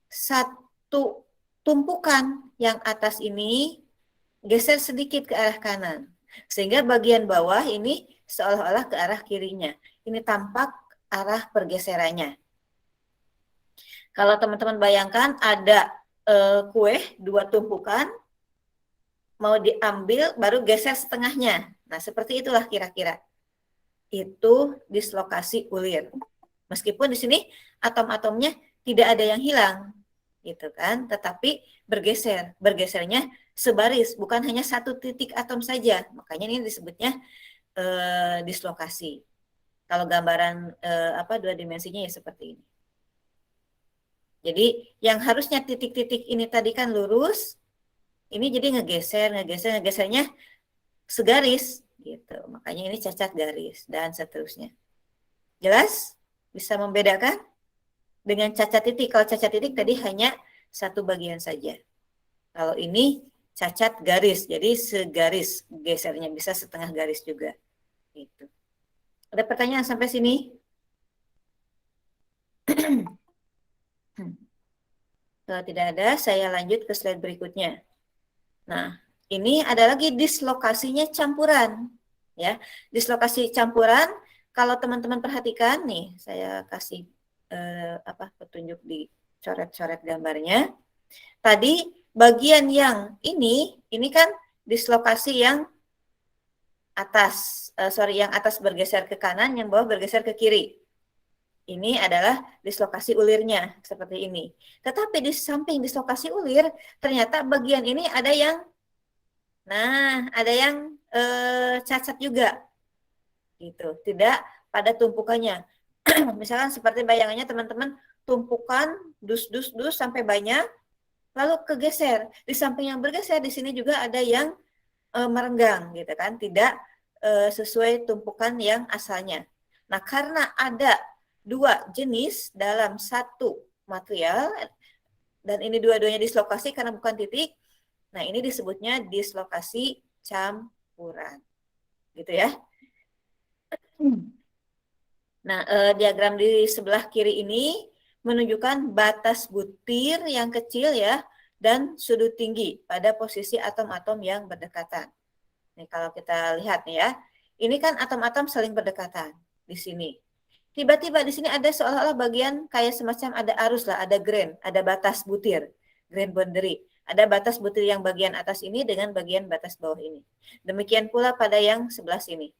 satu tumpukan yang atas ini geser sedikit ke arah kanan, sehingga bagian bawah ini seolah-olah ke arah kirinya. Ini tampak arah pergeserannya. Kalau teman-teman bayangkan ada kue, dua tumpukan, mau diambil baru geser setengahnya. Nah, seperti itulah kira-kira. Itu dislokasi ulir. Meskipun di sini atom-atomnya tidak ada yang hilang, gitu kan? Tetapi bergeser. Bergesernya sebaris, bukan hanya satu titik atom saja. Makanya ini disebutnya dislokasi. Kalau gambaran dua dimensinya ya seperti ini. Jadi yang harusnya titik-titik ini tadi kan lurus, ini jadi ngegesernya segaris gitu. Makanya ini cacat garis dan seterusnya. Jelas? Bisa membedakan dengan cacat titik. Kalau cacat titik tadi hanya satu bagian saja. Kalau ini cacat garis, jadi segaris gesernya, bisa setengah garis juga. Gitu. Ada pertanyaan sampai sini? Kalau tidak ada, saya lanjut ke slide berikutnya. Nah, ini ada lagi dislokasinya campuran. Ya, dislokasi campuran, kalau teman-teman perhatikan nih, saya kasih petunjuk di coret-coret gambarnya. Tadi bagian yang ini kan dislokasi yang atas, yang atas bergeser ke kanan, yang bawah bergeser ke kiri. Ini adalah dislokasi ulirnya, seperti ini. Tetapi di samping dislokasi ulir, ternyata bagian ini ada yang, cacat juga. Gitu, tidak pada tumpukannya. Misalkan seperti bayangannya teman-teman, tumpukan dus sampai banyak, lalu kegeser. Di samping yang bergeser, di sini juga ada yang merenggang, gitu kan, tidak sesuai tumpukan yang asalnya. Nah, karena ada dua jenis dalam satu material, dan ini dua-duanya dislokasi karena bukan titik, nah ini disebutnya dislokasi campuran. Gitu ya. Nah, diagram di sebelah kiri ini menunjukkan batas butir yang kecil ya, dan sudut tinggi pada posisi atom-atom yang berdekatan. Nih kalau kita lihat nih ya, ini kan atom-atom saling berdekatan di sini. Tiba-tiba di sini ada seolah-olah bagian kayak semacam ada arus lah, ada grain, ada batas butir, grain boundary. Ada batas butir yang bagian atas ini dengan bagian batas bawah ini. Demikian pula pada yang sebelah sini.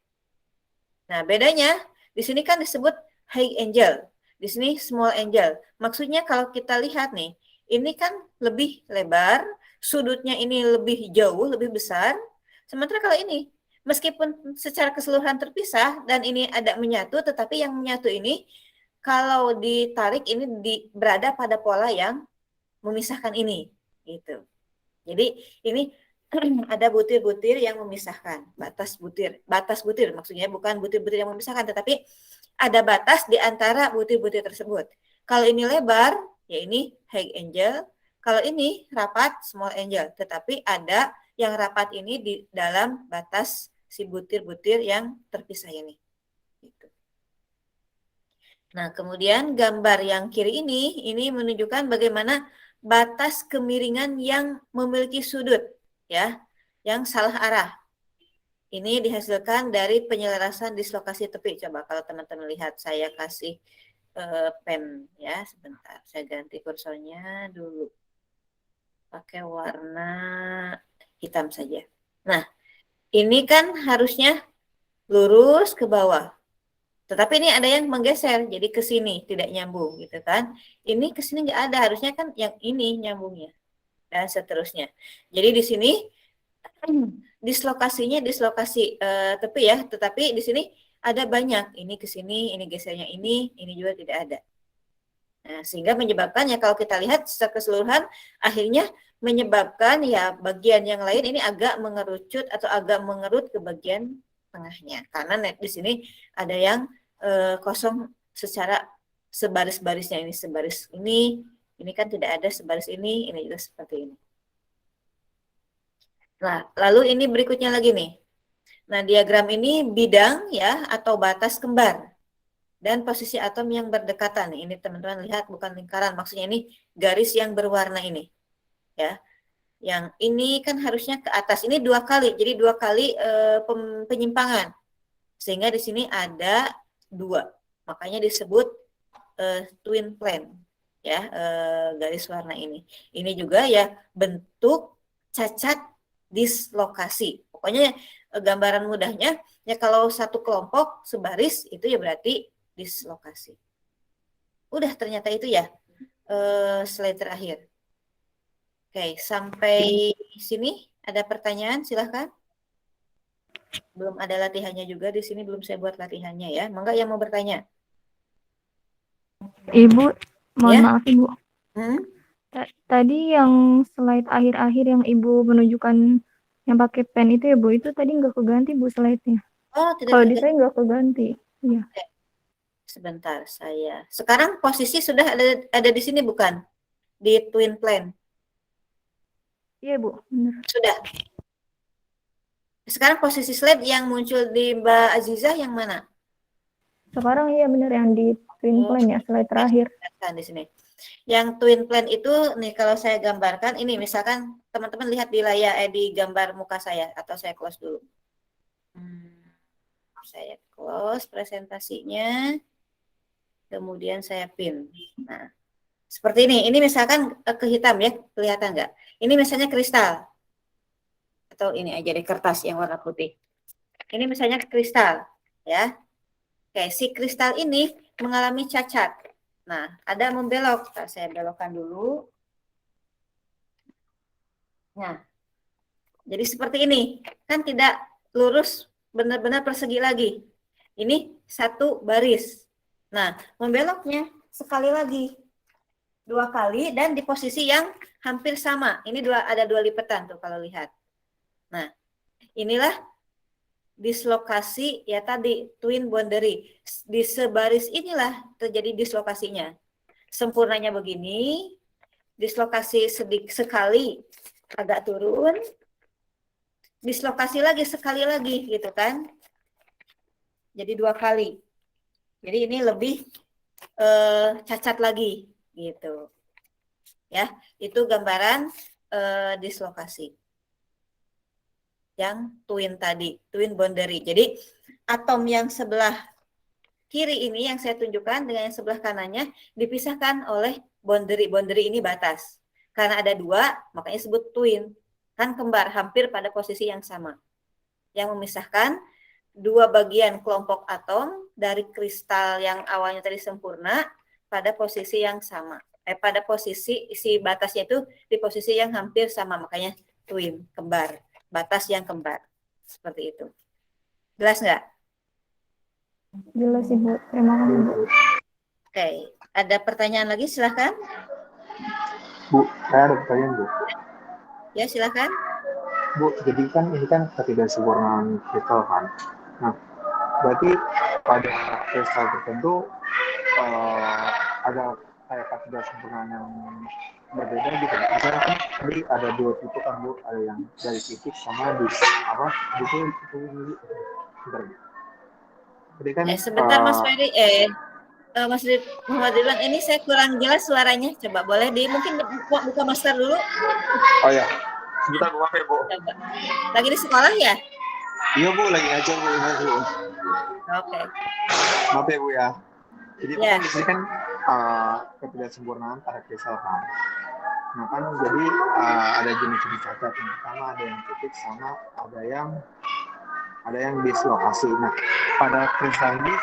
Nah, bedanya di sini kan disebut high angel, di sini small angel. Maksudnya kalau kita lihat nih, ini kan lebih lebar, sudutnya ini lebih jauh, lebih besar. Sementara kalau ini, meskipun secara keseluruhan terpisah dan ini ada menyatu, tetapi yang menyatu ini kalau ditarik ini berada pada pola yang memisahkan ini, gitu. Jadi ini ada butir-butir yang memisahkan, batas butir maksudnya bukan butir-butir yang memisahkan, tetapi ada batas di antara butir-butir tersebut. Kalau ini lebar, ya ini high angel. Kalau ini rapat, small angel. Tetapi ada yang rapat ini di dalam batas si butir-butir yang terpisah ini. Gitu. Nah, kemudian gambar yang kiri ini menunjukkan bagaimana batas kemiringan yang memiliki sudut, ya, yang salah arah. Ini dihasilkan dari penyelarasan dislokasi tepi. Coba kalau teman-teman lihat, saya kasih pen, ya, sebentar. Saya ganti kursornya dulu. Pakai warna hitam saja. Nah, ini kan harusnya lurus ke bawah. Tetapi ini ada yang menggeser, jadi ke sini, tidak nyambung gitu kan. Ini ke sini nggak ada, harusnya kan yang ini nyambungnya. Dan seterusnya. Jadi di sini dislokasinya dislokasi tepi ya, tetapi di sini ada banyak. Ini ke sini, ini gesernya ini juga tidak ada. Nah, sehingga menyebabkan ya kalau kita lihat secara keseluruhan akhirnya menyebabkan ya bagian yang lain ini agak mengerucut atau agak mengerut ke bagian tengahnya. Karena di sini ada yang kosong secara sebaris-barisnya, ini sebaris ini kan tidak ada sebaris ini juga seperti ini. Nah, lalu ini berikutnya lagi nih. Nah, diagram ini bidang ya atau batas kembar dan posisi atom yang berdekatan. Ini teman-teman lihat bukan lingkaran, maksudnya ini garis yang berwarna ini. Ya. Yang ini kan harusnya ke atas. Ini 2 kali. Jadi 2 kali penyimpangan. Sehingga di sini ada 2. Makanya disebut twin plane. Ya, garis warna ini. Ini juga ya bentuk cacat dislokasi. Pokoknya gambaran mudahnya ya kalau satu kelompok sebaris itu ya berarti dislokasi. Udah ternyata itu ya slide terakhir. Oke, sampai sini ada pertanyaan silahkan. Belum ada latihannya juga di sini, belum saya buat latihannya ya. Mangga yang mau bertanya. Ibu, mohon Ya? maaf Ibu. Tadi yang slide akhir-akhir yang Ibu menunjukkan yang pakai pen itu ya Bu, itu tadi nggak keganti Bu slide-nya. Oh, tidak Kalau di keganti. saya nggak keganti. Iya. Sebentar saya. Sekarang posisi sudah ada di sini bukan? Di twin plane. Iya Bu, benar. Sudah. Sekarang posisi slide yang muncul di Mbak Azizah yang mana? Sekarang iya benar yang di twin plane ya, slide terakhir. Di sini. Yang twin plane itu nih kalau saya gambarkan ini misalkan teman-teman lihat di layar di gambar muka saya atau saya close dulu. Saya close presentasinya. Kemudian saya pin. Nah, seperti ini. Ini misalkan ke hitam ya, kelihatan nggak? Ini misalnya kristal. Atau ini aja di kertas yang warna putih. Ini misalnya kristal, ya. Oke, si kristal ini mengalami cacat. Nah, ada membelok. Nah, saya belokkan dulu. Nah, jadi seperti ini. Kan tidak lurus, benar-benar persegi lagi. Ini satu baris. Nah, membeloknya sekali lagi. 2 kali dan di posisi yang hampir sama. Ini ada 2 lipatan tuh kalau lihat. Nah, inilah dislokasi ya tadi twin boundary. Di sebaris inilah terjadi dislokasinya. Sempurnanya begini, dislokasi sekali agak turun, dislokasi lagi sekali lagi gitu kan. Jadi 2 kali. Jadi ini lebih cacat lagi gitu. Ya, itu gambaran dislokasi. Yang twin tadi, twin boundary. Jadi atom yang sebelah kiri ini yang saya tunjukkan dengan yang sebelah kanannya dipisahkan oleh boundary. Boundary ini batas. Karena ada 2, makanya disebut twin. Kan kembar, hampir pada posisi yang sama. Yang memisahkan 2 bagian kelompok atom dari kristal yang awalnya tadi sempurna pada posisi yang sama. Pada posisi si batasnya itu di posisi yang hampir sama, makanya twin, kembar. Batas yang kembar. Seperti itu. Jelas nggak? Jelas Ibu, terima kasih Bu. Oke, ada pertanyaan lagi silahkan. Bu, saya ada pertanyaan Bu. Ya silahkan. Bu, jadi kan ini kan ketidaksempurnaan kristal kan. Nah, berarti pada kristal tertentu ada kayak ketidaksempurnaan yang berbeda gitu. Misalnya kan tadi ada 2 tipe kan Bu, ada yang dari titik sama di apa? Itu sebentar. Jadi kan Sebentar Mas Ferry, Mas Muhammad Ridwan, ini saya kurang jelas suaranya. Coba boleh mungkin buka masker dulu. Oh ya, sebentar Bu, maaf ya Bu. Coba. Lagi di sekolah ya? Iya Bu, lagi ngajar Bu. Oke. Maaf ya Bu ya. Jadi Ya. kan di sini kan ketidaksempurnaan pada kristal kan. Nah kan jadi ada jenis-jenis cacat. Yang pertama ada yang titik sama ada yang dislokasi. Nah pada kristal ini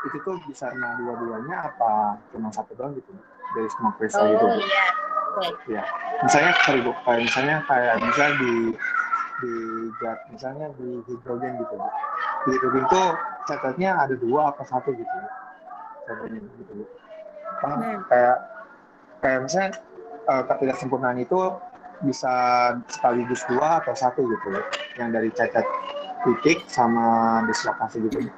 itu tuh bisa dua-duanya apa cuma satu doang gitu dari semua kristal itu? Oh iya. Okay. Ya. Misalnya misalnya misalnya di hidrogen gitu. Di hidrogen itu catatnya ada 2 apa 1 gitu. Contohnya gitu. paham? Hmm. Kayak misalnya ketidaksempurnaan itu bisa sekaligus 2 atau 1 gitu loh, yang dari cacat titik sama dislokasi gitu.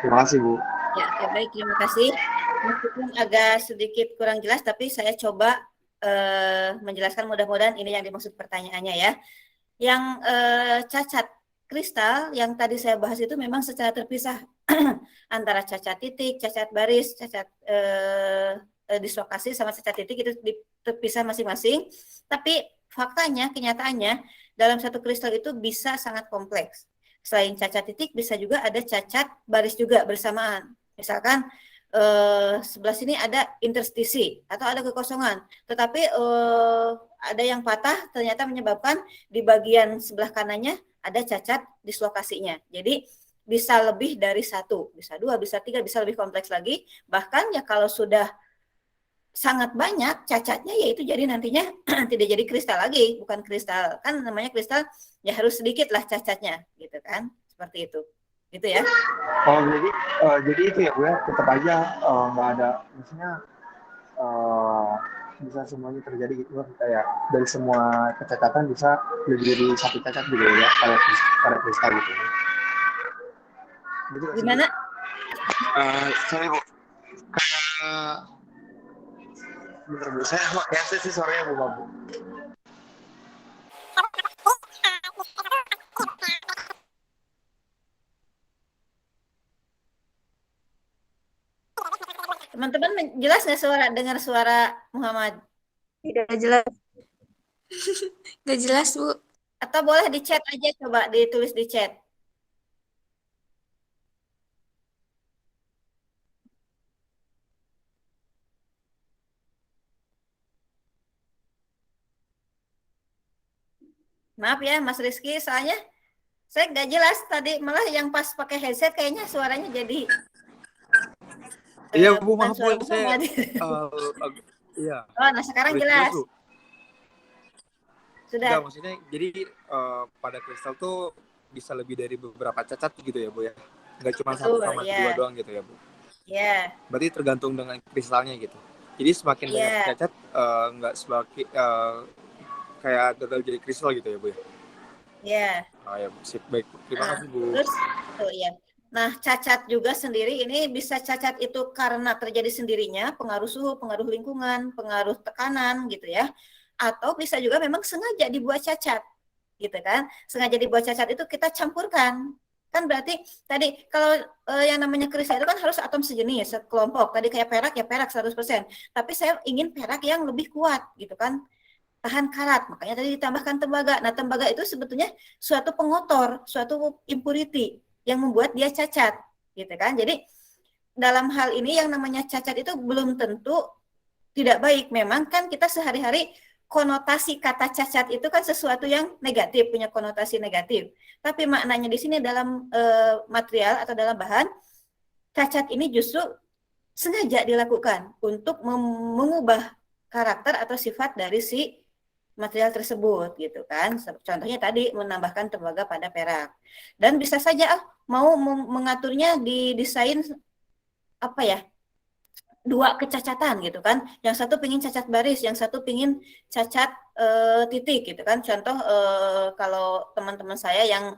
Terima kasih Bu. Ya, oke, baik, terima kasih. Meskipun agak sedikit kurang jelas, tapi saya coba menjelaskan, mudah-mudahan ini yang dimaksud pertanyaannya ya. Yang cacat kristal yang tadi saya bahas itu memang secara terpisah antara cacat titik, cacat baris, cacat dislokasi sama cacat titik itu terpisah masing-masing. Tapi faktanya, kenyataannya dalam satu kristal itu bisa sangat kompleks. Selain cacat titik bisa juga ada cacat baris juga bersamaan. Misalkan sebelah sini ada interstisi atau ada kekosongan, tetapi ada yang patah ternyata menyebabkan di bagian sebelah kanannya ada cacat dislokasinya. Jadi bisa lebih dari 1, bisa 2, bisa 3, bisa lebih kompleks lagi. Bahkan ya kalau sudah sangat banyak cacatnya, yaitu jadi nantinya tidak jadi kristal lagi, bukan kristal. Kan namanya kristal ya harus sedikit lah cacatnya, gitu kan? Seperti itu. Gitu ya. Oh, jadi itu ya Bu ya, tetap aja nggak ada, maksudnya bisa semuanya terjadi gitu kan, kayak dari semua kecacatan bisa lebih dari 1 cacat gitu ya, pada kristal gitu. Gitu nggak sih, Bu? Gimana? Sorry Bu, kayak bentar Bu, saya headset sih suaranya Bu. Teman-teman jelas nggak dengar suara Muhammad? Tidak jelas. Nggak jelas, Bu. Atau boleh di chat aja, coba ditulis di chat. Maaf ya Mas Rizky, soalnya saya nggak jelas tadi, malah yang pas pakai headset kayaknya suaranya jadi Iya Bu, bukan maaf Bu, suara saya Muhammad. iya. Oh, nah sekarang Udah jelas. Bu. Sudah. Enggak, maksudnya jadi pada kristal tuh bisa lebih dari beberapa cacat gitu ya Bu ya. Enggak cuma Betul, 1 sama ya. 2 doang gitu ya Bu. Ya. Berarti tergantung dengan kristalnya gitu. Jadi semakin banyak cacat enggak semakin kayak gagal jadi kristal gitu ya Bu ya. Ya. Oh ya, sip, baik. Terima kasih Bu. Terus, ya. Nah, cacat juga sendiri ini bisa cacat itu karena terjadi sendirinya, pengaruh suhu, pengaruh lingkungan, pengaruh tekanan gitu ya. Atau bisa juga memang sengaja dibuat cacat, gitu kan? Sengaja dibuat cacat itu kita campurkan. Kan berarti tadi kalau yang namanya kristal itu kan harus atom sejenis, sekelompok. Tadi kayak perak ya perak 100%. Tapi saya ingin perak yang lebih kuat gitu kan. Tahan karat, makanya tadi ditambahkan tembaga. Nah, tembaga itu sebetulnya suatu pengotor, suatu impurity yang membuat dia cacat, gitu kan. Jadi dalam hal ini yang namanya cacat itu belum tentu tidak baik. Memang kan kita sehari-hari konotasi kata cacat itu kan sesuatu yang negatif, punya konotasi negatif. Tapi maknanya di sini dalam material atau dalam bahan, cacat ini justru sengaja dilakukan untuk mengubah karakter atau sifat dari si material tersebut gitu kan. Contohnya tadi menambahkan tembaga pada perak. Dan bisa saja mau mengaturnya di desain apa ya? 2 kecacatan gitu kan. Yang satu pingin cacat baris, yang satu pingin cacat titik gitu kan. Contoh kalau teman-teman saya yang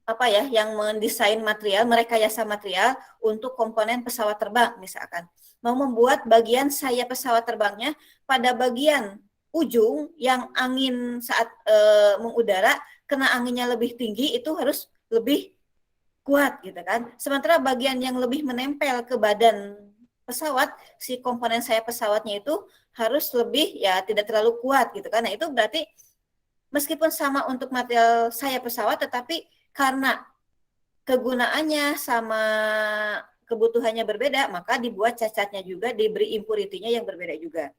apa ya, yang mendesain material, merekayasa material untuk komponen pesawat terbang misalkan. Mau membuat bagian sayap pesawat terbangnya pada bagian ujung yang angin saat mengudara kena anginnya lebih tinggi itu harus lebih kuat gitu kan. Sementara bagian yang lebih menempel ke badan pesawat, si komponen sayap pesawatnya itu harus lebih ya tidak terlalu kuat gitu kan. Nah, itu berarti meskipun sama untuk material sayap pesawat tetapi karena kegunaannya sama kebutuhannya berbeda, maka dibuat cacatnya juga, diberi impurity-nya yang berbeda juga.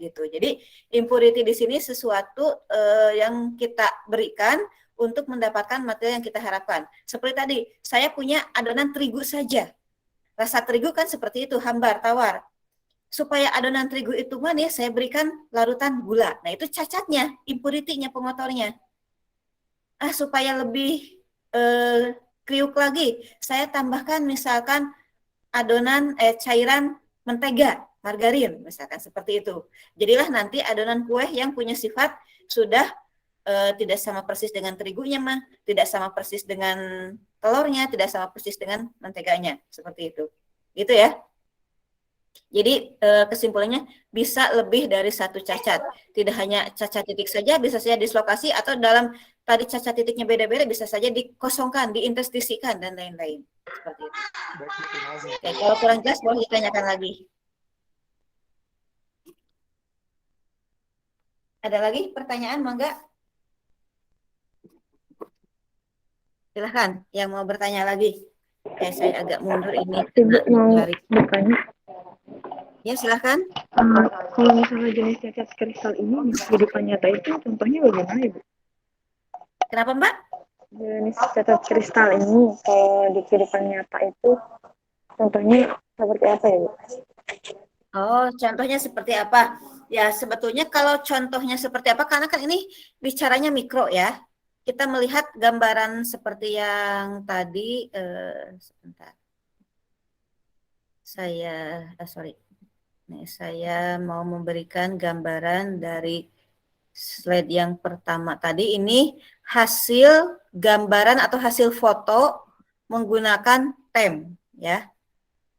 Gitu. Jadi impurity di sini sesuatu yang kita berikan untuk mendapatkan material yang kita harapkan. Seperti tadi, saya punya adonan terigu saja. Rasa terigu kan seperti itu, hambar, tawar. Supaya adonan terigu itu manis, saya berikan larutan gula. Nah, itu cacatnya, impurity-nya, pengotornya. Supaya lebih kriuk lagi, saya tambahkan misalkan adonan cairan mentega, margarin, misalkan seperti itu. Jadilah nanti adonan kue yang punya sifat sudah tidak sama persis dengan terigunya mah, tidak sama persis dengan telurnya, tidak sama persis dengan menteganya, seperti itu. Gitu ya. Jadi kesimpulannya bisa lebih dari satu cacat. Tidak hanya cacat titik saja, bisa saja dislokasi atau dalam tadi cacat titiknya beda-beda bisa saja dikosongkan, diinterstisikan dan lain-lain. Seperti itu. Oke, kalau kurang jelas boleh ditanyakan lagi. Ada lagi pertanyaan, Mangga? Silahkan yang mau bertanya lagi. Saya agak mundur ini. Ibu mau bertanya. Ya, silahkan. Kalau misalnya jenis cacat kristal ini di kehidupan nyata itu contohnya bagaimana, Ibu? Kenapa, Mbak? Jenis cacat kristal ini kalau di kehidupan nyata itu contohnya seperti apa ya, Bu? Oh, contohnya seperti apa? Ya, sebetulnya kalau contohnya seperti apa, karena kan ini bicaranya mikro ya. Kita melihat gambaran seperti yang tadi, sebentar. Saya mau memberikan gambaran dari slide yang pertama tadi. Ini hasil gambaran atau hasil foto menggunakan tem, ya.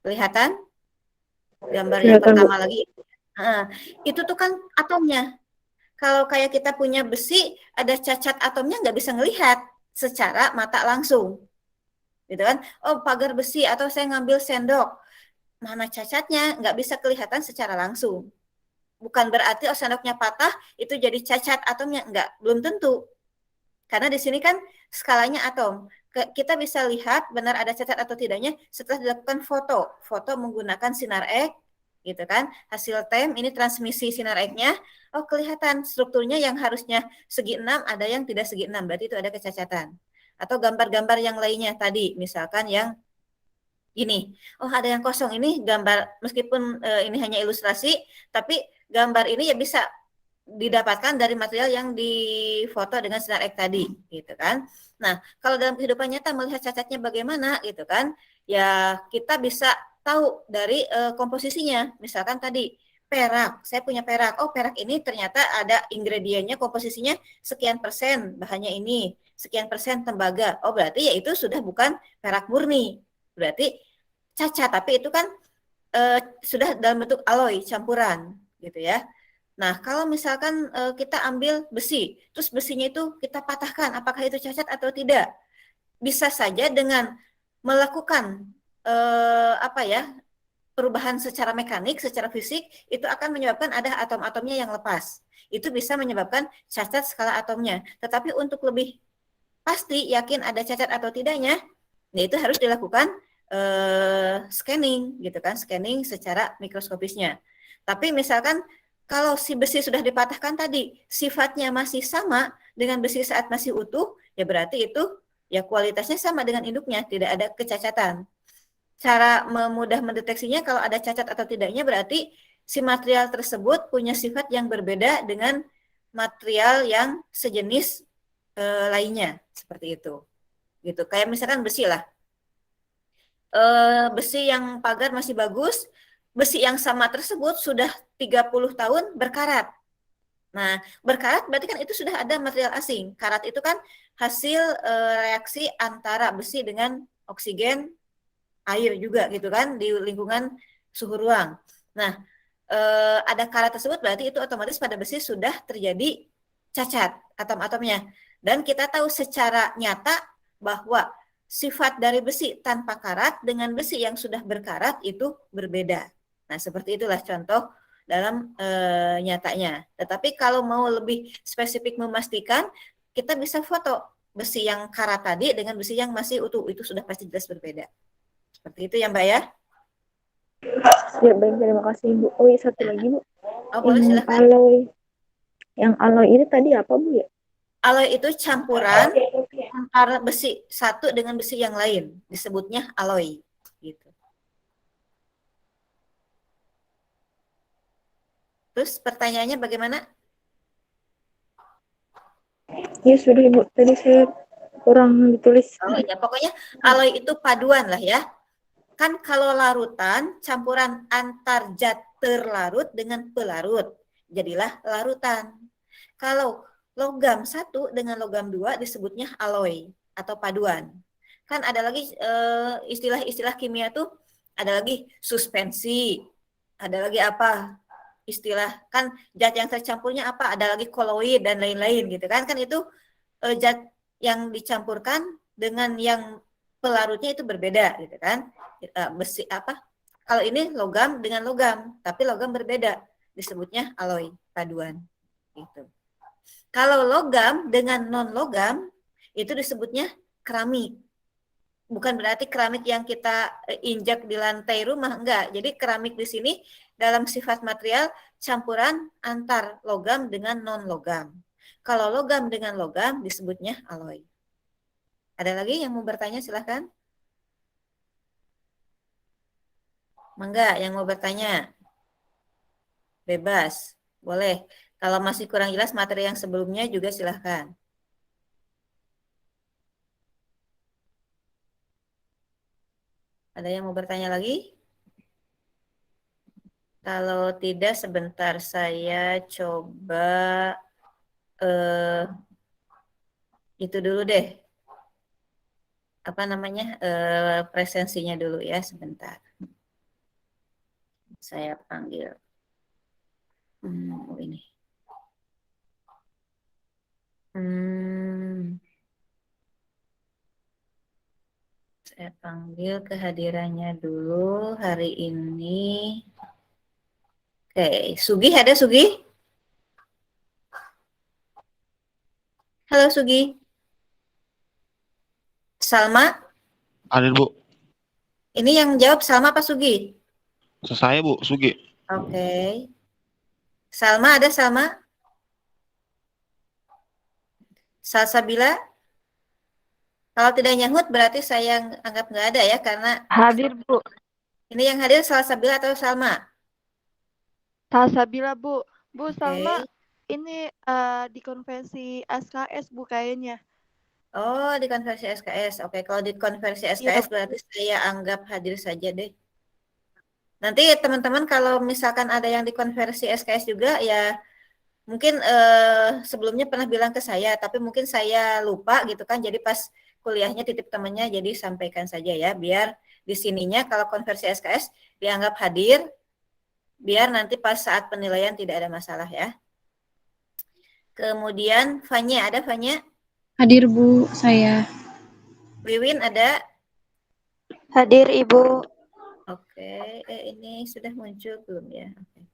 Kelihatan? Gambar yang pertama lagi. Nah, itu tuh kan atomnya. Kalau kayak kita punya besi, ada cacat atomnya nggak bisa ngelihat secara mata langsung. Gitu kan? Oh, pagar besi atau saya ngambil sendok. Mana cacatnya nggak bisa kelihatan secara langsung. Bukan berarti sendoknya patah itu jadi cacat atomnya, belum tentu. Karena di sini kan skalanya atom. Kita bisa lihat benar ada cacat atau tidaknya setelah dilakukan foto menggunakan sinar X, gitu kan? Hasil tem ini transmisi sinar X-nya, oh kelihatan strukturnya yang harusnya segi 6 ada yang tidak segi 6, berarti itu ada kecacatan. Atau gambar-gambar yang lainnya tadi, misalkan yang ini, oh ada yang kosong, ini gambar meskipun ini hanya ilustrasi, tapi gambar ini ya bisa didapatkan dari material yang difoto dengan sinar X tadi, gitu kan. Nah, kalau dalam kehidupan nyata melihat cacatnya bagaimana, gitu kan, ya kita bisa tahu dari komposisinya. Misalkan tadi perak, saya punya perak, oh perak ini ternyata ada ingredientnya, komposisinya sekian persen bahannya ini, sekian persen tembaga, oh berarti ya itu sudah bukan perak murni. Berarti cacat, tapi itu kan sudah dalam bentuk alloy campuran gitu ya. Nah, kalau misalkan kita ambil besi, terus besinya itu kita patahkan, apakah itu cacat atau tidak? Bisa saja dengan melakukan perubahan secara mekanik, secara fisik, itu akan menyebabkan ada atom-atomnya yang lepas. Itu bisa menyebabkan cacat skala atomnya. Tetapi untuk lebih pasti yakin ada cacat atau tidaknya, ya itu harus dilakukan scanning gitu kan, scanning secara mikroskopisnya. Tapi misalkan kalau si besi sudah dipatahkan tadi sifatnya masih sama dengan besi saat masih utuh, ya berarti itu ya kualitasnya sama dengan induknya, tidak ada kecacatan. Cara mudah mendeteksinya kalau ada cacat atau tidaknya berarti si material tersebut punya sifat yang berbeda dengan material yang sejenis lainnya, seperti itu. Gitu. Kayak misalkan besi lah. Besi yang pagar masih bagus, besi yang sama tersebut sudah 30 tahun berkarat. Nah, berkarat berarti kan itu sudah ada material asing. Karat itu kan hasil reaksi antara besi dengan oksigen, air juga gitu kan di lingkungan suhu ruang. Nah, ada karat tersebut berarti itu otomatis pada besi sudah terjadi cacat atom-atomnya. Dan kita tahu secara nyata bahwa sifat dari besi tanpa karat dengan besi yang sudah berkarat itu berbeda. Nah, seperti itulah contoh dalam nyatanya. Tetapi kalau mau lebih spesifik memastikan, kita bisa foto besi yang karat tadi dengan besi yang masih utuh. Itu sudah pasti jelas berbeda. Seperti itu ya, Mbak ya? Ya, baik. Terima kasih, Bu. Oh, satu lagi, Bu. Oh, boleh, silakan. Yang alloy itu tadi apa, Bu ya? Alloy itu campuran antara besi satu dengan besi yang lain, disebutnya alloy gitu. Terus pertanyaannya bagaimana? Ya sudah, Ibu. Tadi saya kurang ditulis. Oh ya, pokoknya alloy itu paduan lah ya. Kan kalau larutan, campuran antar zat terlarut dengan pelarut. Jadilah larutan. Kalau logam 1 dengan logam 2 disebutnya alloy atau paduan. Kan ada lagi istilah-istilah kimia tuh, ada lagi suspensi, ada lagi apa? Istilah kan zat yang tercampurnya apa? Ada lagi koloid dan lain-lain gitu kan. Kan itu zat yang dicampurkan dengan yang pelarutnya itu berbeda gitu kan. Besi apa? Kalau ini logam dengan logam, tapi logam berbeda, disebutnya alloy, paduan gitu. Kalau logam dengan non logam itu disebutnya keramik. Bukan berarti keramik yang kita injak di lantai rumah, enggak. Jadi keramik di sini dalam sifat material campuran antar logam dengan non logam. Kalau logam dengan logam disebutnya alloy. Ada lagi yang mau bertanya, silahkan. Mangga yang mau bertanya. Bebas, boleh. Kalau masih kurang jelas materi yang sebelumnya juga silahkan. Ada yang mau bertanya lagi? Kalau tidak, sebentar saya coba itu dulu deh. Apa namanya? Presensinya dulu ya, sebentar. Saya panggil. Ini. Saya panggil kehadirannya dulu hari ini. Oke, Sugi ada Sugi? Halo Sugi. Salma? Ada Bu. Ini yang jawab Salma apa Sugi? Saya Bu, Sugi. Oke. Salma ada Salma? Salsabila? Kalau tidak nyahut berarti saya anggap nggak ada ya, karena Hadir, Bu. ini yang hadir Salsabila atau Salma? Salsabila, Bu. Bu, Oke. Salma ini di konvensi SKS, Bu, kayaknya. Oh, di konversi SKS. Oke, kalau di konversi SKS berarti saya anggap hadir saja deh. Nanti teman-teman kalau misalkan ada yang di konversi SKS juga ya mungkin sebelumnya pernah bilang ke saya, tapi mungkin saya lupa gitu kan. Jadi pas kuliahnya titip temannya, jadi sampaikan saja ya, biar di sininya kalau konversi SKS dianggap hadir, biar nanti pas saat penilaian tidak ada masalah ya. Kemudian Fanya, ada Fanya? Hadir Bu, saya. Wiwin ada? Hadir Ibu. Oke, ini sudah muncul belum ya? Oke.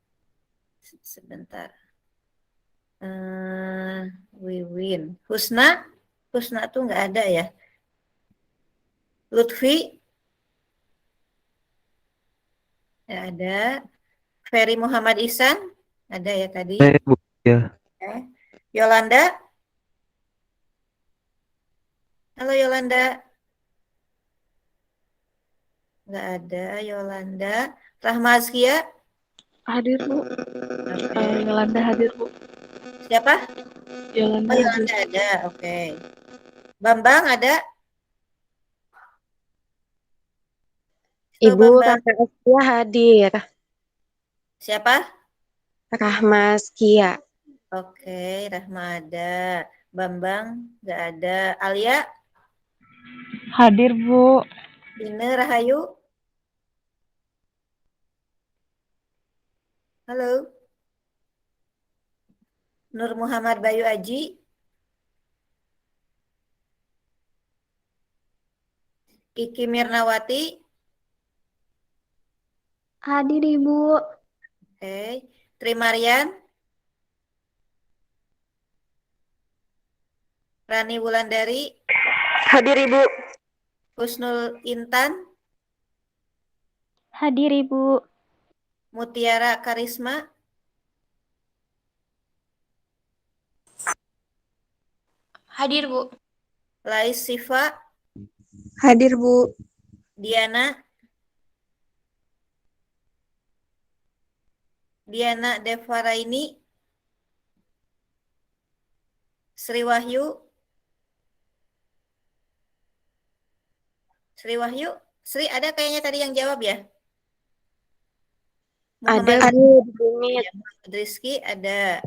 Sebentar. Wiwin. Husna? Husna tuh nggak ada ya? Lutfi? Nggak ada. Ferry Muhammad Ihsan? Ada ya tadi? Bu, ya. Yolanda? Halo Yolanda. Nggak ada Yolanda. Rahma Azkia? Hadir, Bu. Oke. Yolanda hadir, Bu. Siapa? Yolanda Oh, Yolanda ada. Oke. Bambang ada? Ibu Bambang. Kakak Askia hadir. Siapa? Rahma Askia. Oke, Rahma ada. Bambang nggak ada. Alia? hadir, Bu. Ine Rahayu? Halo? Nur Muhammad Bayu Aji? Kiki Mirnawati? Hadir Ibu. Oke. Trimarian? Rani Wulandari? Hadir Ibu. Husnul Intan? Hadir Ibu. Mutiara Karisma? Hadir Bu. Lais Sifa? Hadir Bu. Diana? Diana Devaraini? Sri Wahyu? Sri Wahyu? Sri ada kayaknya tadi yang jawab ya? Ada Bu di Bumi. Ya, Muhammad Rizky ada,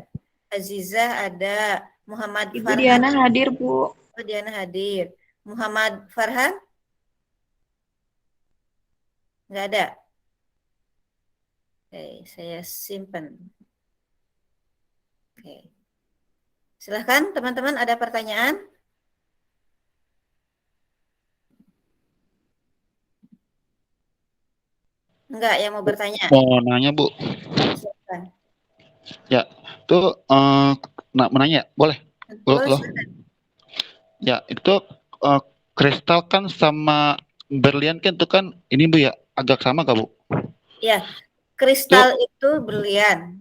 Azizah ada, Muhammad Ibu Farhan. Diana hadir Bu. Oh, Diana hadir. Muhammad Farhan? Nggak ada. Oke, saya simpan. Oke. Silahkan teman-teman, ada pertanyaan? Enggak yang mau bertanya? Mau nanya Bu. Silahkan. Ya, itu menanya, boleh? Boleh, Loh. silahkan. Ya, itu kristal kan sama berlian kan itu kan ini Bu ya, agak sama gak Bu? Ya, kristal itu berlian.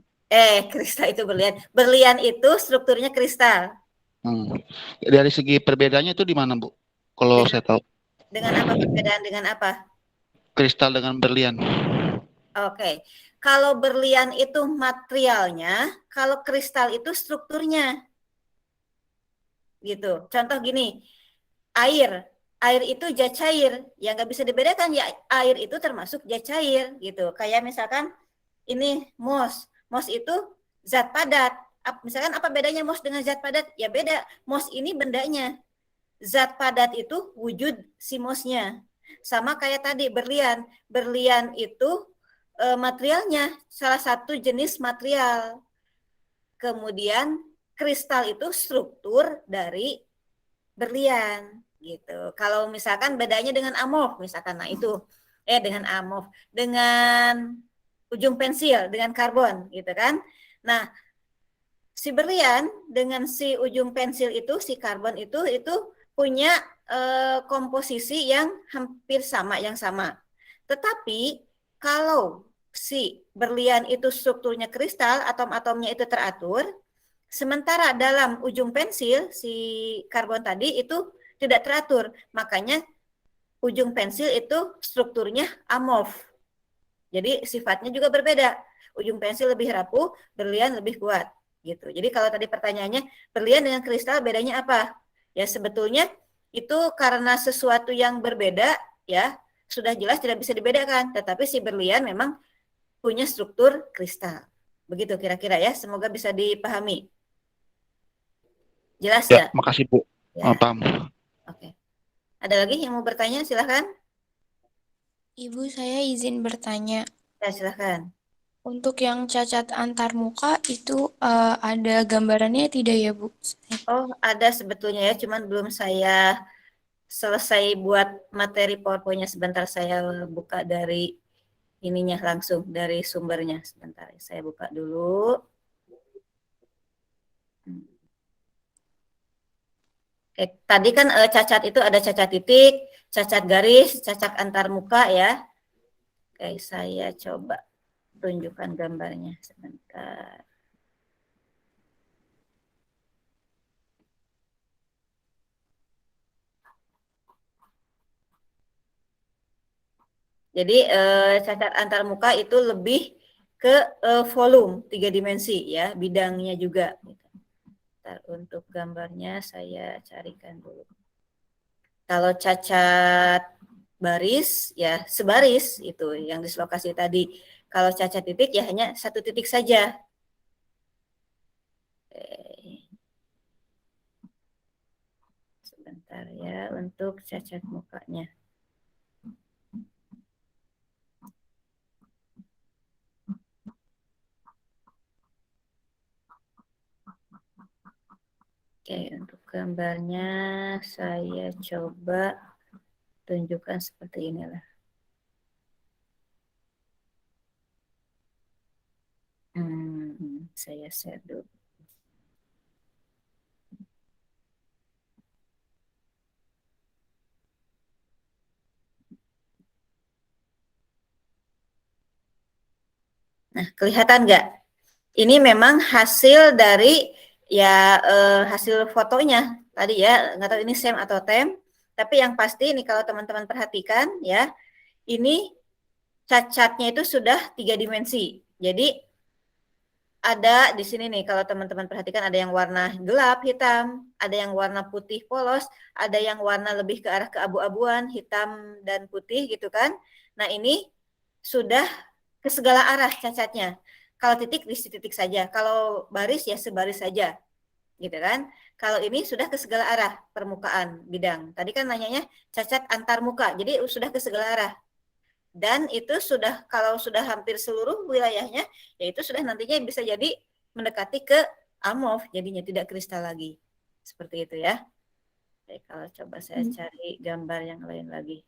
Kristal itu berlian. Berlian itu strukturnya kristal. Dari segi perbedaannya itu di mana Bu? Kalau saya tahu. Dengan apa perbedaan dengan apa? Kristal dengan berlian. Oke. Kalau berlian itu materialnya, kalau kristal itu strukturnya. Gitu. Contoh gini, air itu zat cair, yang nggak bisa dibedakan ya, air itu termasuk zat cair gitu. Kayak misalkan ini mos itu zat padat. Misalkan apa bedanya mos dengan zat padat? Ya beda. Mos ini bendanya, zat padat itu wujud si mosnya. Sama kayak tadi berlian itu materialnya salah satu jenis material. Kemudian kristal itu struktur dari berlian gitu. Kalau misalkan bedanya dengan amorf misalkan, nah itu dengan amorf, dengan ujung pensil, dengan karbon gitu kan. Nah, si berlian dengan si ujung pensil itu, si karbon itu punya komposisi yang hampir sama, yang sama. Tetapi kalau si berlian itu strukturnya kristal, atom-atomnya itu teratur, sementara dalam ujung pensil si karbon tadi itu tidak teratur, makanya ujung pensil itu strukturnya amorf. Jadi sifatnya juga berbeda. Ujung pensil lebih rapuh, berlian lebih kuat gitu. Jadi kalau tadi pertanyaannya berlian dengan kristal bedanya apa? Ya sebetulnya itu karena sesuatu yang berbeda ya, sudah jelas tidak bisa dibedakan, tetapi si berlian memang punya struktur kristal. Begitu kira-kira ya, semoga bisa dipahami. Jelas ya? Makasih Bu. Ya. Paham. Oke. Ada lagi yang mau bertanya? Silahkan. Ibu, saya izin bertanya. Ya, silahkan. Untuk yang cacat antar muka itu ada gambarannya tidak ya Bu? Oh, ada sebetulnya ya, cuman belum saya selesai buat materi PowerPoint-nya. Sebentar saya buka dari ininya langsung, dari sumbernya. Sebentar, saya buka dulu. Oke, tadi kan cacat itu ada cacat titik, cacat garis, cacat antar muka ya. Oke, saya coba tunjukkan gambarnya sebentar. Jadi cacat antar muka itu lebih ke volume 3 dimensi ya, bidangnya juga. Ntar untuk gambarnya saya carikan dulu. Kalau cacat baris ya sebaris itu yang dislokasi tadi. Kalau cacat titik ya hanya satu titik saja. Sebentar ya untuk cacat mukanya. Oke, untuk gambarnya saya coba tunjukkan seperti inilah. Saya share dulu. Nah, kelihatan nggak? Ini memang hasil dari ya hasil fotonya tadi ya, nggak tahu ini SEM atau TEM, tapi yang pasti ini kalau teman-teman perhatikan ya, ini cacatnya itu sudah 3 dimensi. Jadi ada di sini nih, kalau teman-teman perhatikan ada yang warna gelap, hitam, ada yang warna putih polos, ada yang warna lebih ke arah keabu-abuan, hitam dan putih gitu kan. Nah ini sudah ke segala arah cacatnya. Kalau titik di titik saja, kalau baris ya sebaris saja, gitu kan. Kalau ini sudah ke segala arah permukaan bidang. Tadi kan nanyanya cacat antar muka, jadi sudah ke segala arah. Dan itu sudah, kalau sudah hampir seluruh wilayahnya, ya itu sudah nantinya bisa jadi mendekati ke amorf, jadinya tidak kristal lagi. Seperti itu ya. Oke, kalau coba saya cari gambar yang lain lagi.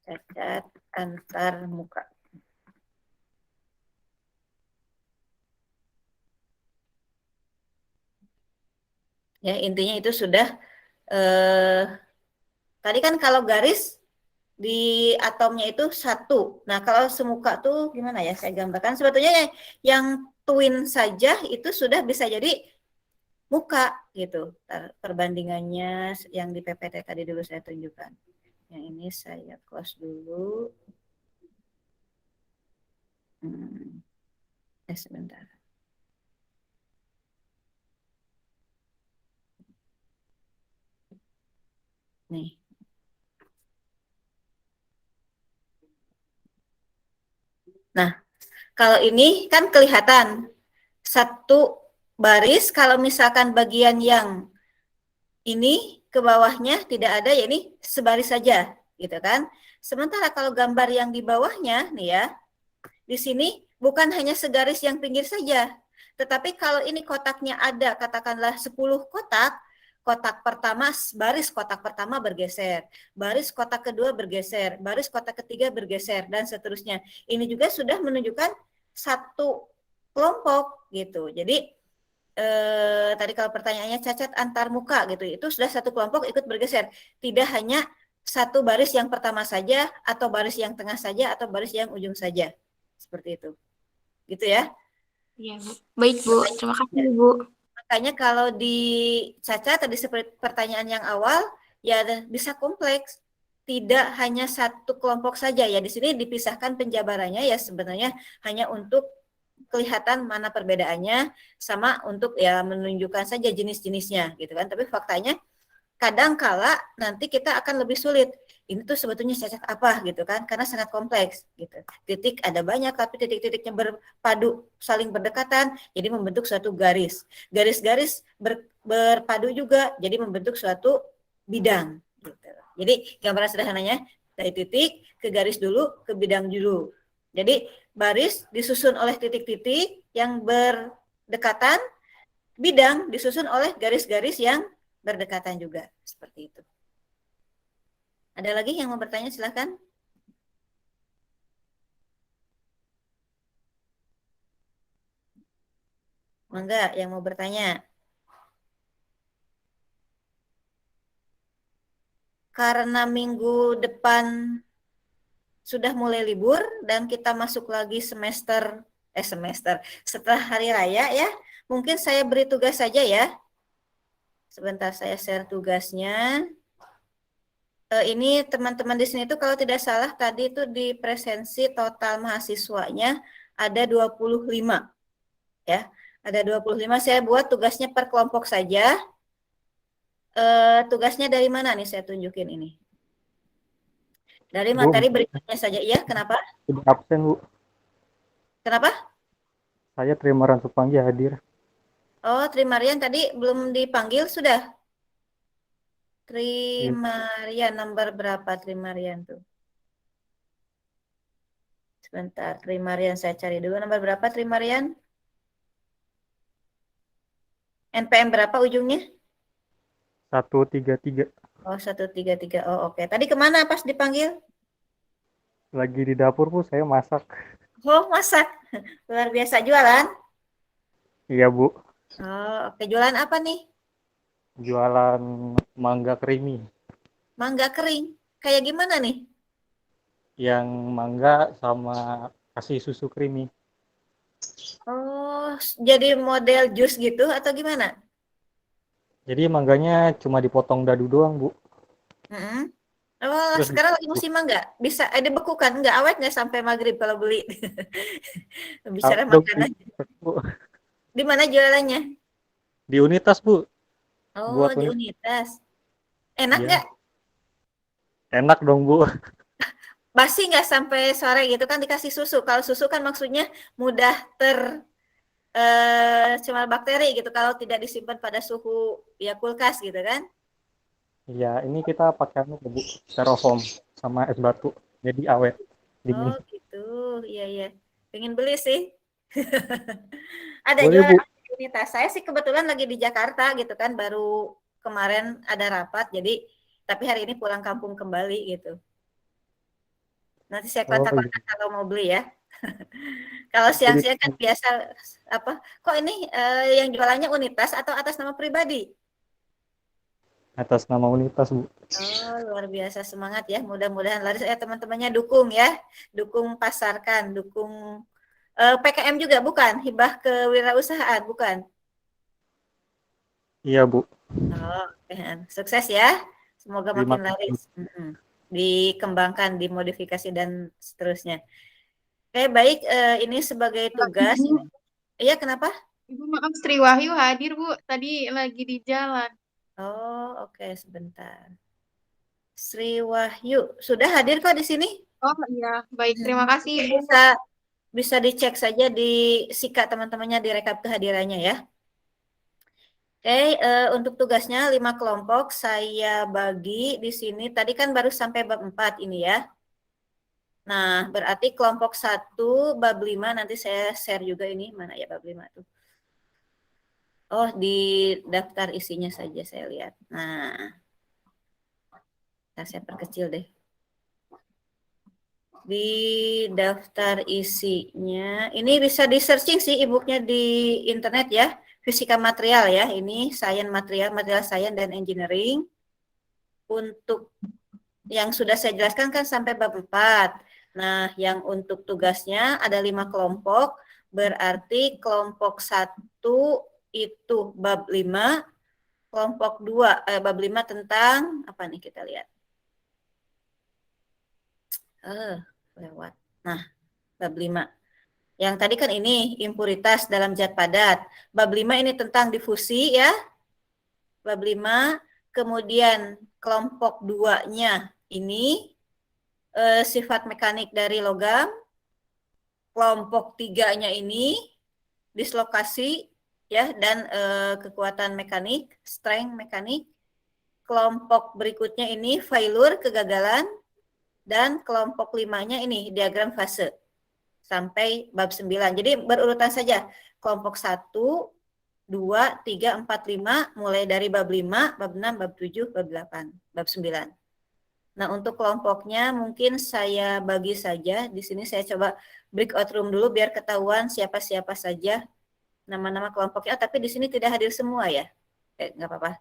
Cacat antar muka. Ya, intinya itu sudah tadi kan kalau garis di atomnya itu satu. Nah, kalau semuka tuh gimana ya saya gambarkan? Sebetulnya yang twin saja itu sudah bisa jadi muka gitu. Perbandingannya yang di PPT tadi dulu saya tunjukkan. Yang ini saya close dulu. Sebentar. Nih. Nah, kalau ini kan kelihatan satu baris, kalau misalkan bagian yang ini ke bawahnya tidak ada, ya ini sebaris saja, gitu kan. Sementara kalau gambar yang di bawahnya, nih ya, di sini bukan hanya segaris yang pinggir saja, tetapi kalau ini kotaknya ada, katakanlah 10 kotak, kotak pertama, baris kotak pertama bergeser, baris kotak kedua bergeser, baris kotak ketiga bergeser, dan seterusnya. Ini juga sudah menunjukkan satu kelompok gitu. Jadi tadi kalau pertanyaannya cacat antar muka gitu, itu sudah satu kelompok ikut bergeser. Tidak hanya satu baris yang pertama saja, atau baris yang tengah saja, atau baris yang ujung saja. Seperti itu. Gitu ya. Iya, Bu. Baik, Bu. Terima kasih, Bu. Makanya kalau di cacat tadi seperti pertanyaan yang awal, ya bisa kompleks. Tidak hanya satu kelompok saja ya. Di sini dipisahkan penjabarannya ya sebenarnya hanya untuk kelihatan mana perbedaannya, sama untuk ya menunjukkan saja jenis-jenisnya gitu kan. Tapi faktanya kadang kala nanti kita akan lebih sulit. Ini tuh sebetulnya cacat apa gitu kan, karena sangat kompleks gitu. Titik ada banyak tapi titik-titiknya berpadu saling berdekatan jadi membentuk suatu garis. Garis-garis berpadu juga jadi membentuk suatu bidang gitu. Jadi gambaran sederhananya dari titik ke garis dulu ke bidang dulu. Jadi baris disusun oleh titik-titik yang berdekatan, bidang disusun oleh garis-garis yang berdekatan juga, seperti itu. Ada lagi yang mau bertanya, silakan. Mangga yang mau bertanya. Karena minggu depan sudah mulai libur dan kita masuk lagi semester setelah hari raya ya. Mungkin saya beri tugas saja ya. Sebentar saya share tugasnya. Ini teman-teman di sini tuh kalau tidak salah tadi itu di presensi total mahasiswanya ada 25 ya. Ada 25, saya buat tugasnya per kelompok saja. Tugasnya dari mana nih saya tunjukin ini? Dari materi berikutnya saja. Iya, kenapa? Sudah absen, Bu. Kenapa? Saya Trimarian Supanggi hadir. Oh, Trimarian tadi belum dipanggil sudah? Trimarian, nomor berapa Trimarian tuh? Sebentar, Trimarian saya cari dulu. Nomor berapa Trimarian? NPM berapa ujungnya? 133. Oh, 133. Oh, oke. Tadi kemana pas dipanggil? Lagi di dapur, Bu. Saya masak. Oh, masak. Luar biasa jualan? Iya, Bu. Oh, oke. Jualan apa nih? Jualan mangga creamy. Mangga kering. Kayak gimana nih? Yang mangga sama kasih susu creamy. Oh, jadi model jus gitu atau gimana? Jadi mangganya cuma dipotong dadu doang, Bu. Oh, Terus sekarang lagi musim mangga. Bisa dibekukan, nggak awet nggak sampai maghrib kalau beli? Bicara makanan. Di mana jualannya? Di Unitas, Bu. Oh, Buat di Unitas. Unitas. Enak Iya. nggak? Enak dong, Bu. Basi nggak sampai sore gitu kan dikasih susu. Kalau susu kan maksudnya mudah cemar bakteri gitu kalau tidak disimpan pada suhu ya kulkas gitu kan. Iya, ini kita pakai Bu, styrofoam sama es batu. Jadi awet, Oh dingin. gitu, iya iya. Pengen beli sih. Ada Boleh, jualan Bu. di Unitas. Saya sih kebetulan lagi di Jakarta gitu kan, baru kemarin ada rapat, jadi tapi hari ini pulang kampung kembali gitu. Nanti saya Oh, iya. kontak-kontak kalau mau beli ya. Kalau Jadi siang-siang kan biasa apa? Kok ini yang jualannya Unitas atau atas nama pribadi? atas nama Unitas, Bu. Oh, luar biasa semangat ya. Mudah-mudahan laris teman-temannya dukung ya. Dukung pasarkan, dukung PKM juga bukan? Hibah kewirausahaan bukan? Iya, Bu. Oh, sukses ya. Semoga Terima makin kasih. laris. Dikembangkan, dimodifikasi dan seterusnya. Oke, baik. Ini sebagai tugas. Ibu, Iya, kenapa? Ibu maaf Sri Wahyu hadir Bu, tadi lagi di jalan. Oh, oke, sebentar. Sri Wahyu sudah hadir kok di sini. Oh iya, baik terima kasih Ibu. Bisa bisa dicek saja di Sika teman-temannya direkap kehadirannya ya. Oke, untuk tugasnya 5 kelompok saya bagi di sini. Tadi kan baru sampai bab 4 ini ya. Nah, berarti kelompok 1 bab 5 nanti saya share juga ini mana ya bab 5 tuh. Oh, di daftar isinya saja saya lihat. Nah, saya perkecil deh. Di daftar isinya, ini bisa di searching sih e-booknya di internet ya. Fisika material ya, ini sains material, material sains dan engineering. Untuk yang sudah saya jelaskan kan sampai bab 4. Nah, yang untuk tugasnya ada 5 kelompok, berarti kelompok 1 itu bab 5, kelompok 2 bab 5 tentang apa nih kita lihat. Lewat. Nah, bab 5. Yang tadi kan ini impuritas dalam zat padat. Bab 5 ini tentang difusi ya. Bab 5, kemudian kelompok 2-nya ini sifat mekanik dari logam. Kelompok 3-nya ini dislokasi ya dan kekuatan mekanik, strength mekanik. Kelompok berikutnya ini failure, kegagalan, dan kelompok 5-nya ini diagram fase sampai bab 9. Jadi berurutan saja. Kelompok 1, 2, 3, 4, 5, mulai dari bab 5, bab 6, bab 7, bab 8, bab 9. Nah, untuk kelompoknya mungkin saya bagi saja. Di sini saya coba breakout room dulu biar ketahuan siapa-siapa saja nama-nama kelompoknya. Tapi di sini tidak hadir semua ya. Nggak apa-apa.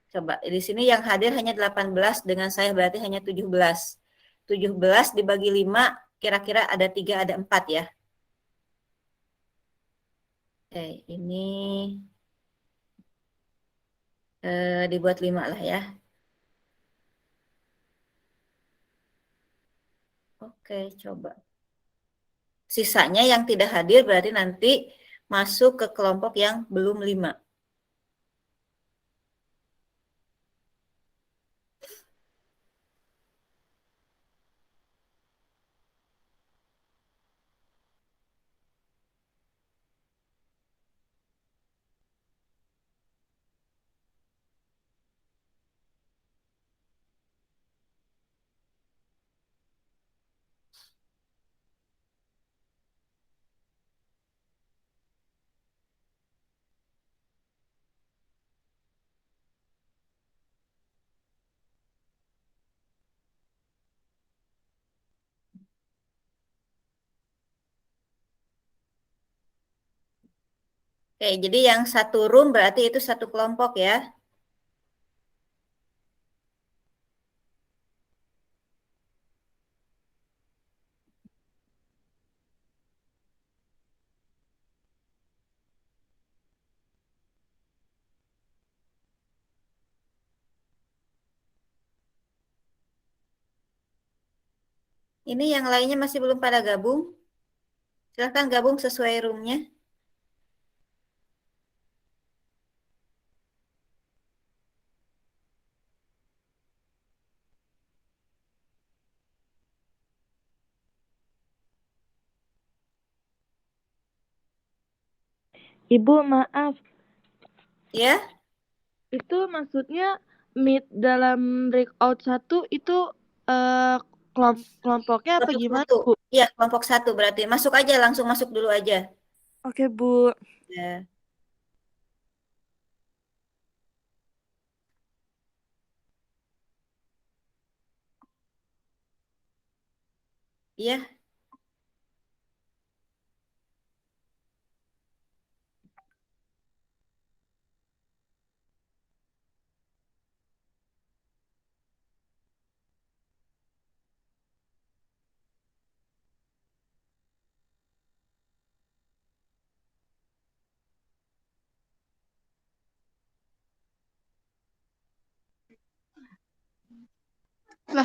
Coba, di sini yang hadir hanya 18, dengan saya berarti hanya 17. 17 dibagi 5, kira-kira ada 3, ada 4 ya. Oke, ini dibuat 5 lah ya. Oke, coba. Sisanya yang tidak hadir berarti nanti masuk ke kelompok yang belum 5. Oke, jadi yang satu room berarti itu satu kelompok ya. Ini yang lainnya masih belum pada gabung. Silahkan gabung sesuai roomnya. Ibu, maaf. Ya, Itu maksudnya meet dalam breakout 1 itu kelompoknya apa kelompok gimana, satu. Bu? Iya, kelompok satu berarti. Masuk aja, langsung masuk dulu aja. Oke, Bu. Ya. Iya. Lah,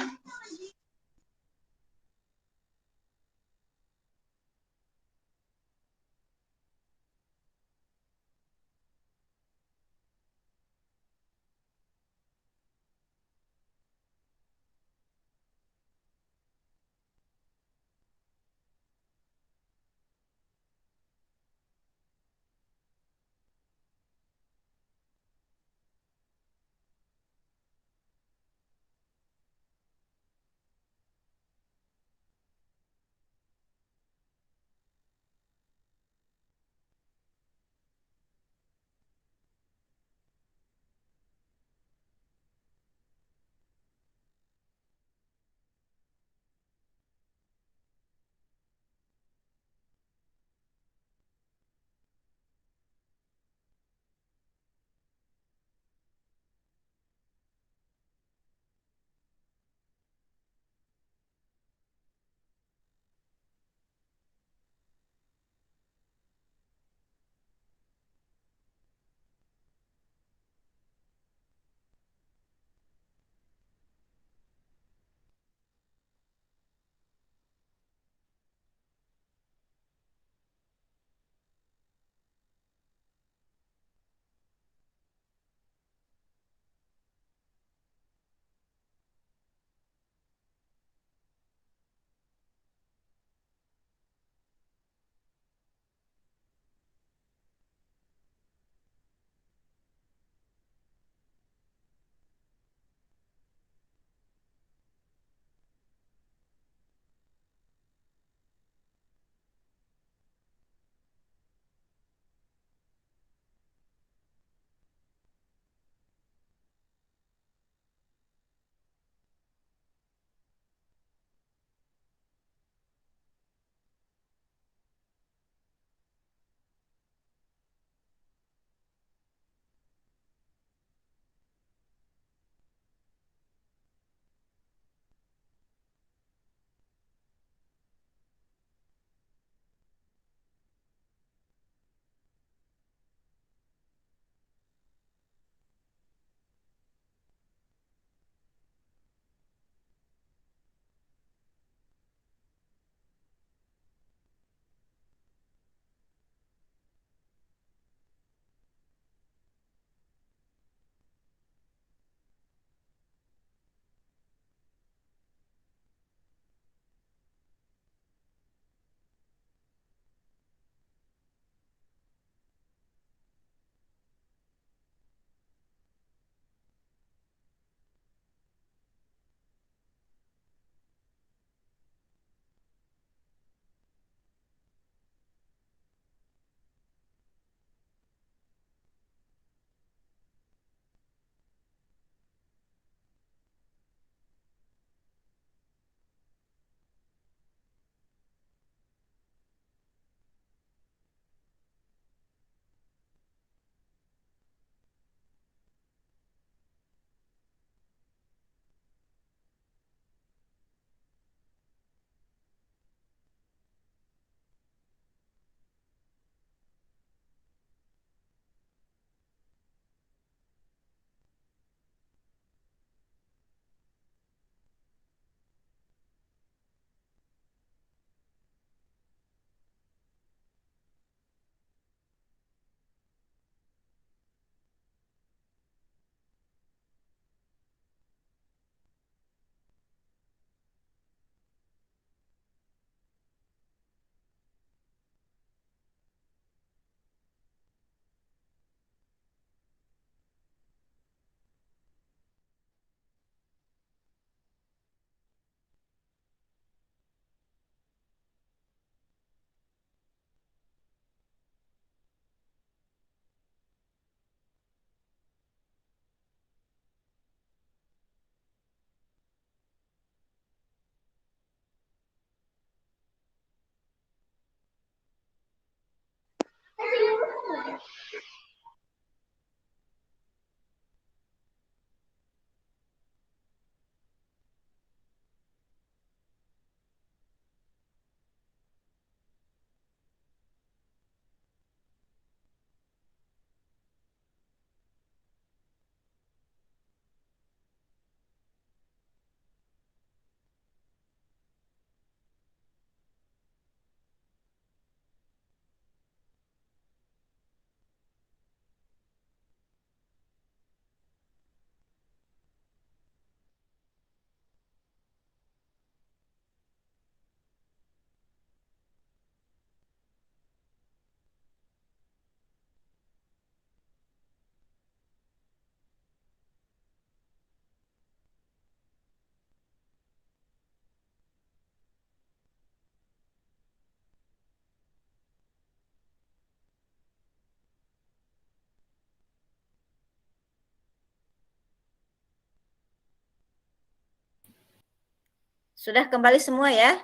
Sudah kembali semua ya?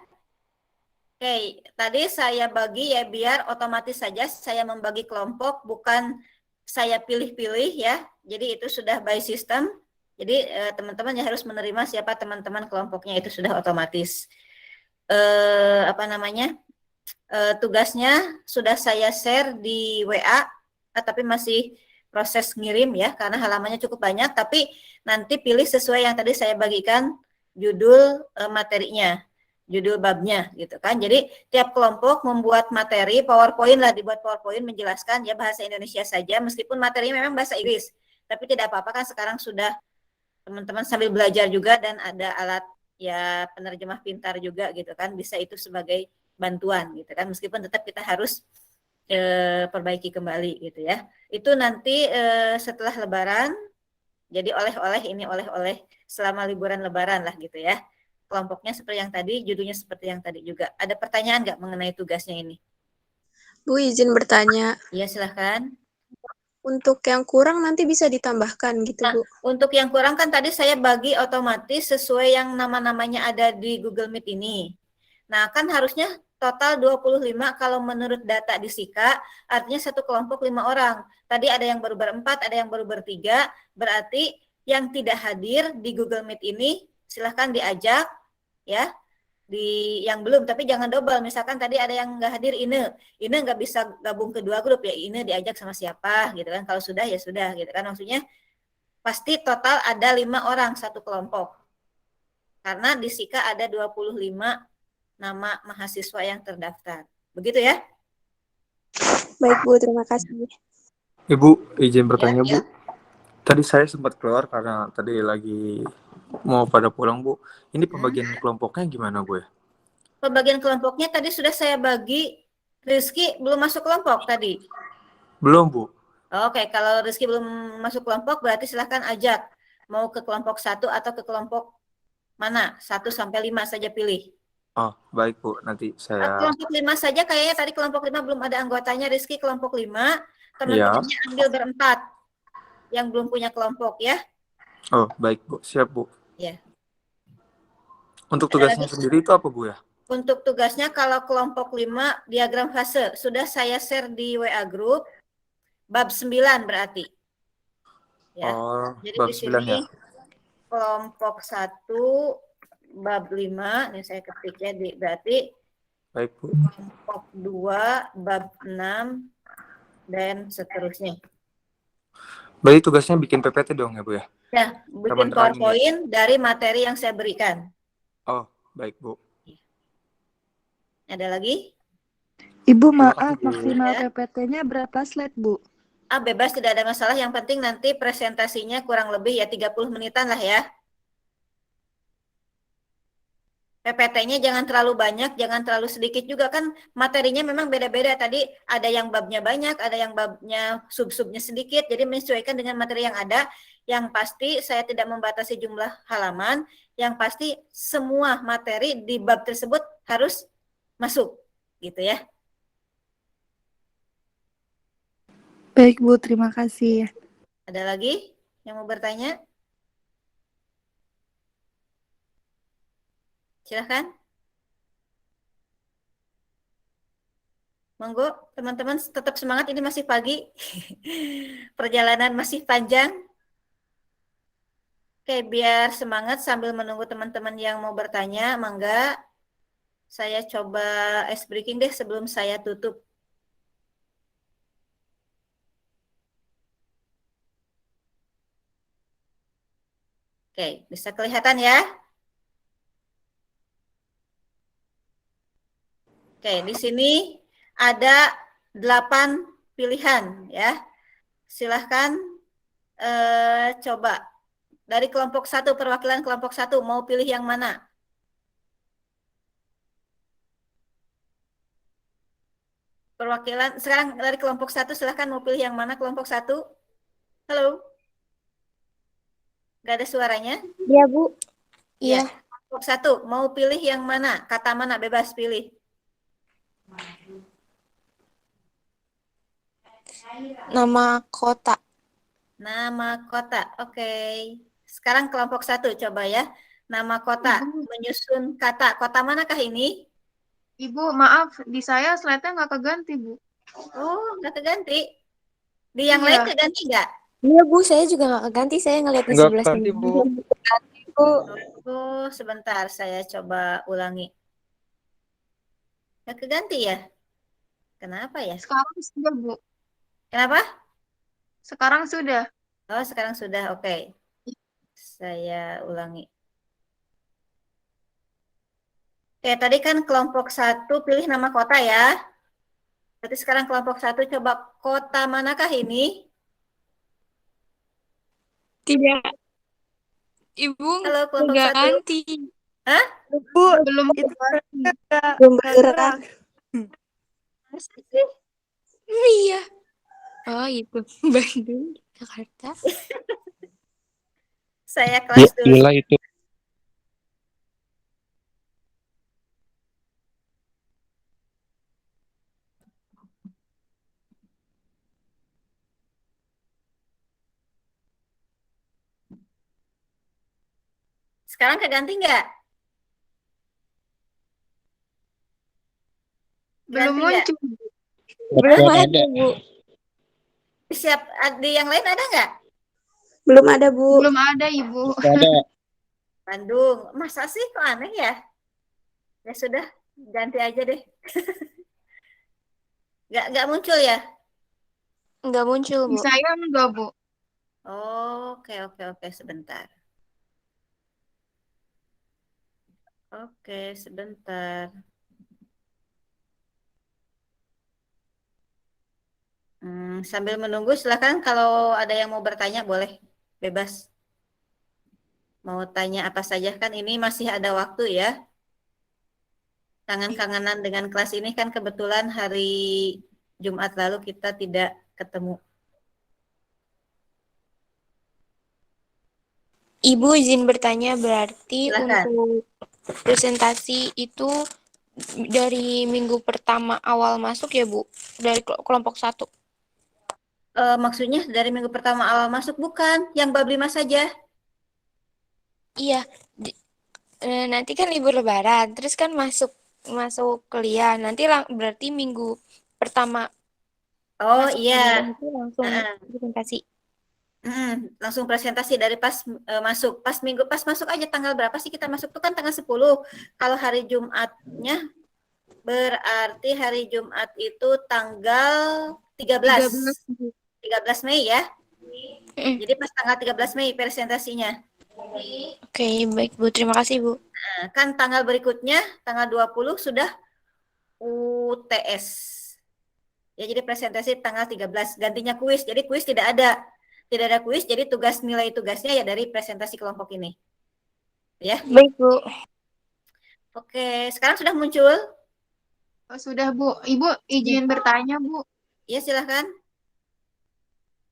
Oke, tadi saya bagi ya biar otomatis saja saya membagi kelompok, bukan saya pilih-pilih ya. Jadi itu sudah by system. Jadi teman-teman ya harus menerima siapa teman-teman kelompoknya, itu sudah otomatis. Apa namanya? Tugasnya sudah saya share di WA, tapi masih proses ngirim ya, karena halamannya cukup banyak. Tapi nanti pilih sesuai yang tadi saya bagikan judul materinya, judul babnya gitu kan. Jadi tiap kelompok membuat materi PowerPoint lah, dibuat PowerPoint menjelaskan ya bahasa Indonesia saja, meskipun materinya memang bahasa Inggris, tapi tidak apa-apa kan sekarang sudah teman-teman sambil belajar juga dan ada alat ya penerjemah pintar juga gitu kan, bisa itu sebagai bantuan gitu kan, meskipun tetap kita harus perbaiki kembali gitu ya. Itu nanti setelah Lebaran, jadi oleh-oleh ini oleh-oleh selama liburan Lebaran lah gitu ya. Kelompoknya seperti yang tadi, judulnya seperti yang tadi juga. Ada pertanyaan nggak mengenai tugasnya ini? Bu, izin bertanya. Iya, silahkan. Untuk yang kurang nanti bisa ditambahkan gitu, Nah, Bu. untuk yang kurang kan tadi saya bagi otomatis sesuai yang nama-namanya ada di Google Meet ini. Nah, kan harusnya total 25 kalau menurut data di SIKA, artinya satu kelompok 5 orang. Tadi ada yang baru berempat, ada yang baru bertiga, berarti yang tidak hadir di Google Meet ini silahkan diajak ya, di yang belum, tapi jangan double. Misalkan tadi ada yang nggak hadir, Ine nggak bisa gabung ke dua grup ya, Ine diajak sama siapa gitu kan. Kalau sudah ya sudah gitu kan, maksudnya pasti total ada 5 orang satu kelompok. Karena di SIKA ada 25 nama mahasiswa yang terdaftar. Begitu ya? Baik, Bu. Terima kasih. Ibu, izin bertanya, Ya. Bu. Tadi saya sempat keluar karena tadi lagi mau pada pulang, Bu. Ini pembagian kelompoknya gimana, Bu ya? Pembagian kelompoknya tadi sudah saya bagi. Rizky belum masuk kelompok tadi? Belum, Bu. Oke, kalau Rizky belum masuk kelompok berarti silahkan ajak. Mau ke kelompok 1 atau ke kelompok mana? 1 sampai 5 saja pilih. Oh, baik, Bu. Nanti saya... Kelompok 5 saja, kayaknya tadi kelompok 5 belum ada anggotanya. Rizky kelompok 5, teman-temannya ambil berempat yang belum punya kelompok ya. Oh, baik, Bu. Siap, Bu. Ya. Untuk tugasnya sendiri itu apa, Bu ya? Untuk tugasnya kalau kelompok 5 diagram fase sudah saya share di WA group bab 9 berarti. Ya. Oh, jadi bab di sini 9 ya. Kelompok 1 bab 5, ini saya ketik ya, berarti baik, Bu. Kelompok 2 bab 6 dan seterusnya. Berarti tugasnya bikin PPT dong ya, Bu ya? Ya, bikin PowerPoint dari materi yang saya berikan. Oh, baik, Bu. Ada lagi? Ibu, maaf, maksimal PPT-nya berapa slide, Bu? Bebas, tidak ada masalah. Yang penting nanti presentasinya kurang lebih ya 30 menitan lah ya. PPT-nya jangan terlalu banyak, jangan terlalu sedikit juga, kan materinya memang beda-beda. Tadi ada yang babnya banyak, ada yang babnya sub-subnya sedikit, jadi menyesuaikan dengan materi yang ada. Yang pasti saya tidak membatasi jumlah halaman, yang pasti semua materi di bab tersebut harus masuk, gitu ya. Baik, Bu, terima kasih. Ada lagi yang mau bertanya? Silahkan. Oke, kalau begitu, saya tutup. Terima kasih. Assalamualaikum warahmatullahi wabarakatuh. Waalaikumsalam warahmatullahi wabarakatuh. Monggo, teman-teman tetap semangat, ini masih pagi. Perjalanan masih panjang. Oke, biar semangat sambil menunggu teman-teman yang mau bertanya, mangga. Saya coba ice breaking deh sebelum saya tutup. Oke, bisa kelihatan ya? Oke, di sini ada 8 pilihan ya. Silahkan coba. Dari kelompok 1, perwakilan kelompok 1, mau pilih yang mana? Perwakilan, sekarang dari kelompok 1, silahkan mau pilih yang mana kelompok 1? Halo? Gak ada suaranya? Iya, Bu. Iya. Kelompok 1, mau pilih yang mana? Kata mana? Bebas pilih. Nama kota. Nama kota, oke. Sekarang kelompok 1, coba ya. Nama kota, menyusun kata. Kota manakah ini? Ibu, maaf, di saya slide-nya nggak keganti, Bu. Oh, nggak keganti. Di yang lain keganti nggak? Iya, Bu. Saya juga nggak keganti. Saya ngeliat di Nggak sebelah keganti, sini. Bu. Bu. Oh, sebentar, saya coba ulangi. Nggak keganti ya? Kenapa ya? Sekarang sudah, Bu. Kenapa? Sekarang sudah. Oh, sekarang sudah, oke. Saya ulangi. Oke, tadi kan kelompok 1 pilih nama kota ya. Berarti sekarang kelompok 1 coba kota manakah ini? Tidak. Ibu Halo, kelompok nggak 1. ganti. Hah? Bu, Belum itu Belum nggak bergerak. Iya. Oh, itu Bandung, Jakarta. Saya kelas dulu. Bila itu. Sekarang keganti nggak? Belum Ganti nggak? muncul. Belum Ada. ada, Bu. Siap, di yang lain ada nggak? Belum ada, Bu. Belum ada, Ibu. Ada. Bandung. Masa sih kok aneh ya? Ya sudah, ganti aja deh. Nggak muncul ya? Nggak muncul, Di Bu. saya enggak, Bu. Oke, sebentar. Oke, sebentar. Sambil menunggu, silakan kalau ada yang mau bertanya boleh, bebas. Mau tanya apa saja kan ini masih ada waktu ya. Kangen-kangenan dengan kelas ini kan kebetulan hari Jumat lalu kita tidak ketemu. Ibu izin bertanya, berarti Silakan. untuk presentasi itu dari minggu pertama awal masuk ya, Bu? Dari kelompok 1. Maksudnya dari minggu pertama awal masuk bukan, yang bab 5 saja. Iya, nanti kan libur lebaran, terus kan masuk kuliah. Nanti berarti minggu pertama Oh masuk iya. lebaran itu langsung presentasi. Langsung presentasi dari pas masuk. Pas masuk aja tanggal berapa sih kita masuk tuh kan tanggal 10. Kalau hari Jumatnya berarti hari Jumat itu tanggal 13. 13 Mei ya. Jadi pas tanggal 13 Mei presentasinya. Oke, baik Bu. Terima kasih, Bu. Nah, kan tanggal berikutnya, tanggal 20 sudah UTS. Ya, jadi presentasi tanggal 13. Gantinya kuis. Jadi kuis tidak ada. Tidak ada kuis, jadi nilai tugasnya ya dari presentasi kelompok ini. Ya. Baik, Bu. Oke, sekarang sudah muncul? Oh, sudah, Bu. Ibu izin bertanya, Bu. Iya, silahkan.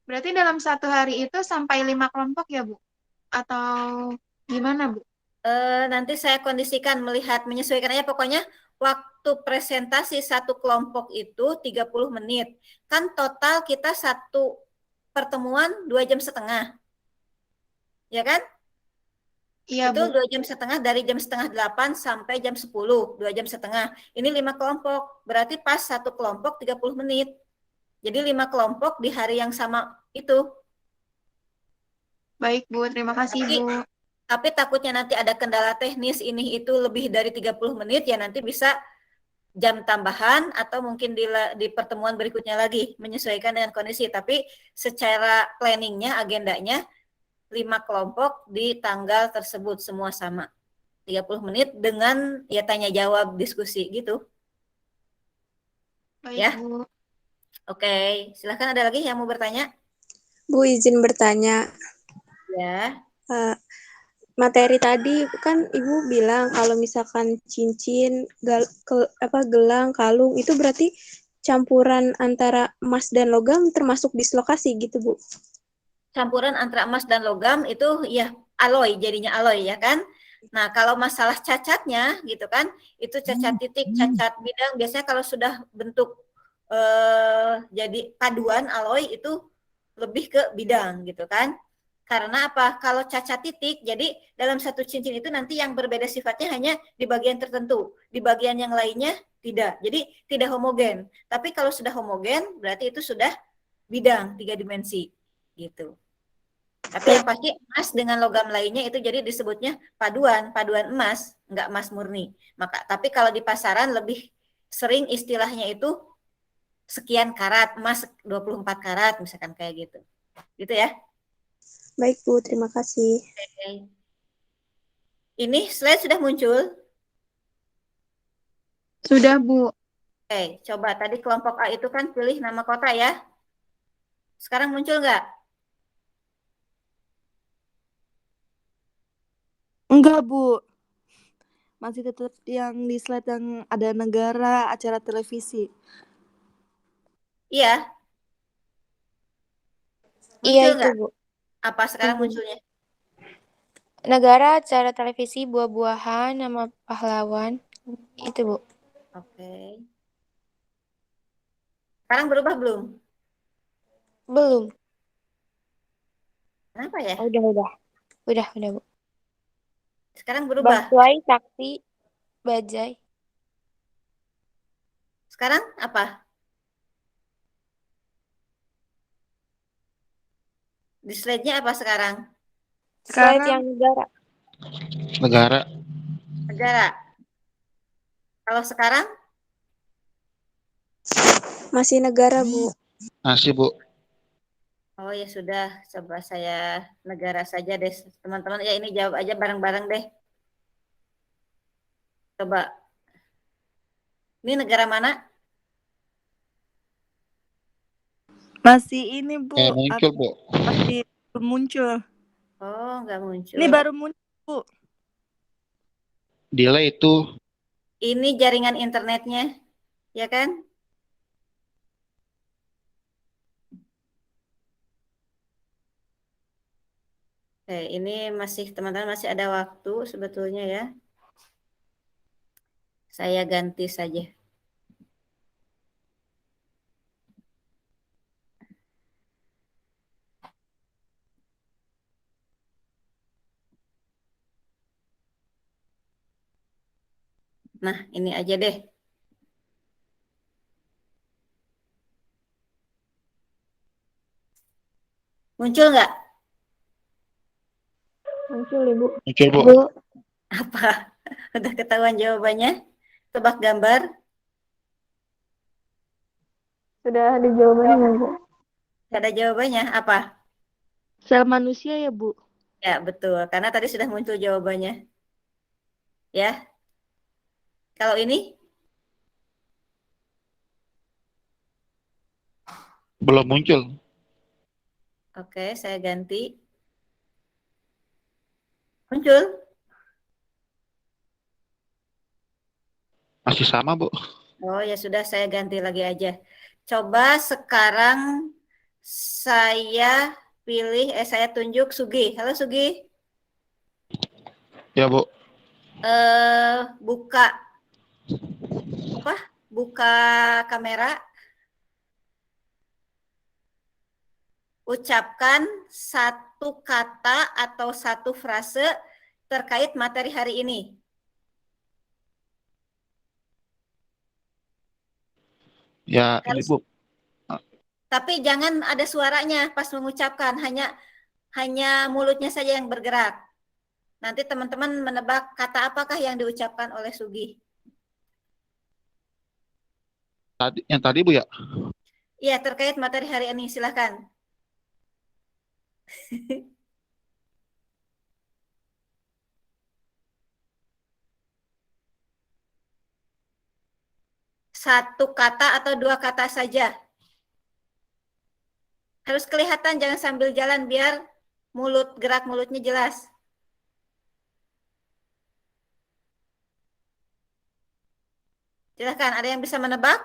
Berarti dalam satu hari itu sampai 5 kelompok ya, Bu? Atau gimana, Bu? Nanti saya kondisikan menyesuaikan aja pokoknya waktu presentasi satu kelompok itu 30 menit. Kan total kita satu pertemuan 2,5 jam. Ya kan? Iya, Itu Bu. 2 jam setengah dari jam setengah 8 sampai jam 10, 2 jam setengah. Ini 5 kelompok, berarti pas satu kelompok 30 menit. Jadi 5 kelompok di hari yang sama itu. Baik, Bu. Terima kasih, Tapi, Bu. tapi takutnya nanti ada kendala teknis ini itu lebih dari 30 menit, ya nanti bisa jam tambahan atau mungkin di pertemuan berikutnya lagi, menyesuaikan dengan kondisi. Tapi secara planningnya, agendanya, 5 kelompok di tanggal tersebut semua sama. 30 menit dengan ya tanya jawab diskusi gitu. Baik, Ya. Bu. Oke, silahkan ada lagi yang mau bertanya? Bu, izin bertanya. Ya. Materi tadi kan Ibu bilang kalau misalkan cincin, gelang, kalung itu berarti campuran antara emas dan logam termasuk dislokasi gitu, Bu. Campuran antara emas dan logam itu ya alloy, jadinya alloy ya kan. Nah, kalau masalah cacatnya gitu kan, itu cacat titik, cacat bidang, biasanya kalau sudah bentuk jadi paduan alloy itu lebih ke bidang gitu kan. Karena apa? Kalau cacat titik, jadi dalam satu cincin itu nanti yang berbeda sifatnya hanya di bagian tertentu, di bagian yang lainnya tidak. Jadi tidak homogen. Tapi kalau sudah homogen, berarti itu sudah bidang 3 dimensi gitu. Tapi yang pasti emas dengan logam lainnya itu jadi disebutnya paduan emas, enggak emas murni. Tapi kalau di pasaran lebih sering istilahnya itu sekian karat, emas 24 karat misalkan kayak gitu. Gitu ya. Baik, Bu, terima kasih. Oke. Ini slide sudah muncul? Sudah, Bu. Oke, coba tadi kelompok A itu kan pilih nama kota ya. Sekarang muncul nggak? Enggak, Bu. Masih tetap yang di slide yang ada negara, acara televisi. Iya. Iya Muncul itu, nggak? Bu. Apa sekarang munculnya? Negara, acara televisi, buah-buahan, nama pahlawan. Itu, Bu. Oke. Sekarang berubah belum? Belum. Kenapa ya? Udah, Bu. Sekarang berubah. Bangsuai, saksi, bajai. Sekarang apa? Di slide-nya apa sekarang? Slide yang negara. Negara. Negara. Kalau sekarang? Masih negara, Bu. Masih, Bu. Oh ya sudah, coba saya negara saja deh. Teman-teman, ya ini jawab aja bareng-bareng deh. Coba. Ini negara mana? Masih ini, Bu. Muncul, Bu. Masih belum muncul. Oh, nggak muncul. Ini baru muncul, Bu. Delay itu. Ini jaringan internetnya, ya kan? Oke, ini teman-teman masih ada waktu sebetulnya ya. Saya ganti saja. Nah, ini aja deh. Muncul nggak? Muncul, Ibu. Muncul, Bu. Apa? Udah ketahuan jawabannya? Tebak gambar? Sudah ada jawabannya, Bu. Ada jawabannya apa? Sel manusia ya, Bu? Ya, betul. Karena tadi sudah muncul jawabannya. Ya. Kalau ini? Belum muncul. Oke, saya ganti. Muncul? Masih sama, Bu. Oh, ya sudah, saya ganti lagi aja. Coba sekarang saya tunjuk Sugi. Halo Sugi. Ya, Bu. Buka Buka kamera. Ucapkan satu kata atau satu frase terkait materi hari ini. Ya, ini Bu. Tapi jangan ada suaranya pas mengucapkan, hanya mulutnya saja yang bergerak. Nanti teman-teman menebak kata apakah yang diucapkan oleh Sugi. Yang tadi Bu ya? Iya, terkait materi hari ini, silakan. Satu kata atau dua kata saja. Harus kelihatan, jangan sambil jalan biar gerak mulutnya jelas. Silakan, ada yang bisa menebak?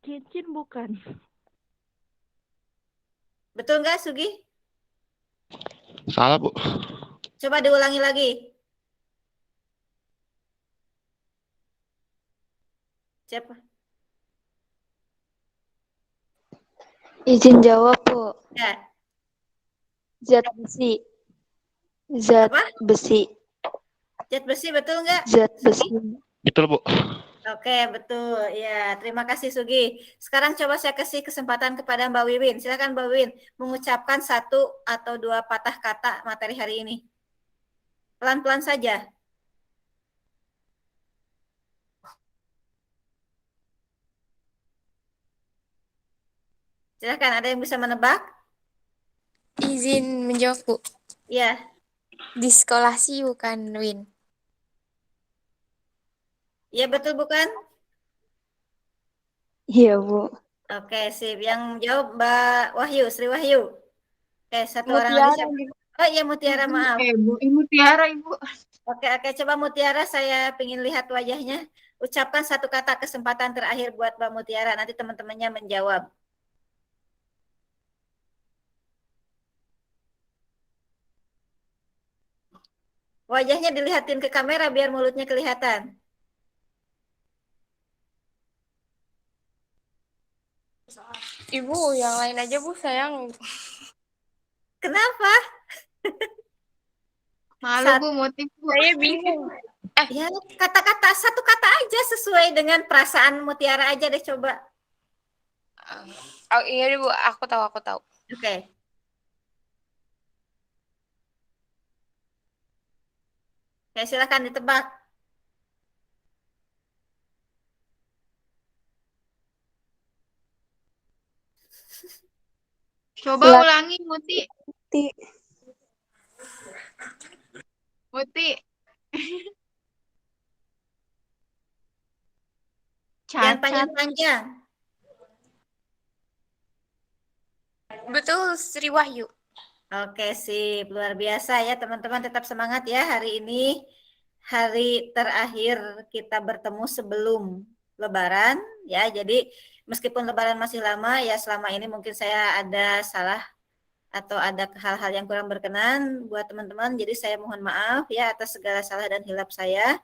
Cincin bukan. Betul nggak, Sugi? Salah, Bu. Coba diulangi lagi. Siapa? Izin jawab, Bu. Ya. Zat besi. Zat Apa? besi. Zat besi, betul nggak? Zat besi. Betul, Bu. Oke, betul. Ya, terima kasih Sugi. Sekarang coba saya kasih kesempatan kepada Mbak Wiwin. Silakan Mbak Wiwin mengucapkan satu atau dua patah kata materi hari ini. Pelan-pelan saja. Silakan, ada yang bisa menebak? Izin menjawab, Bu. Ya. Diskolasi bukan, Win. Iya, betul bukan? Iya, Bu. Oke, sip. Yang jawab Mbak Wahyu, Sri Wahyu. Oke, satu orang lagi siapa? Oh iya, Mutiara, maaf. Mutiara, Ibu. Oke, coba Mutiara, saya ingin lihat wajahnya. Ucapkan satu kata kesempatan terakhir buat Mbak Mutiara. Nanti teman-temannya menjawab. Wajahnya dilihatin ke kamera biar mulutnya kelihatan. Ibu, yang lain aja, Bu, sayang. Kenapa? Malu, Bu, motif, Bu. Saya bingung. Ya, kata-kata, satu kata aja sesuai dengan perasaan Mutiara aja deh, coba. Oh iya deh, Bu, aku tahu. Oke. Oke, silakan ditebak. Coba ulangi, Muti. Jangan panjang-panjang. Betul, Sri Wahyu. Oke, sip. Luar biasa ya, teman-teman. Tetap semangat ya hari ini. Hari terakhir kita bertemu sebelum Lebaran. Ya, jadi meskipun Lebaran masih lama, ya selama ini mungkin saya ada salah atau ada hal-hal yang kurang berkenan buat teman-teman. Jadi saya mohon maaf ya atas segala salah dan hilap saya.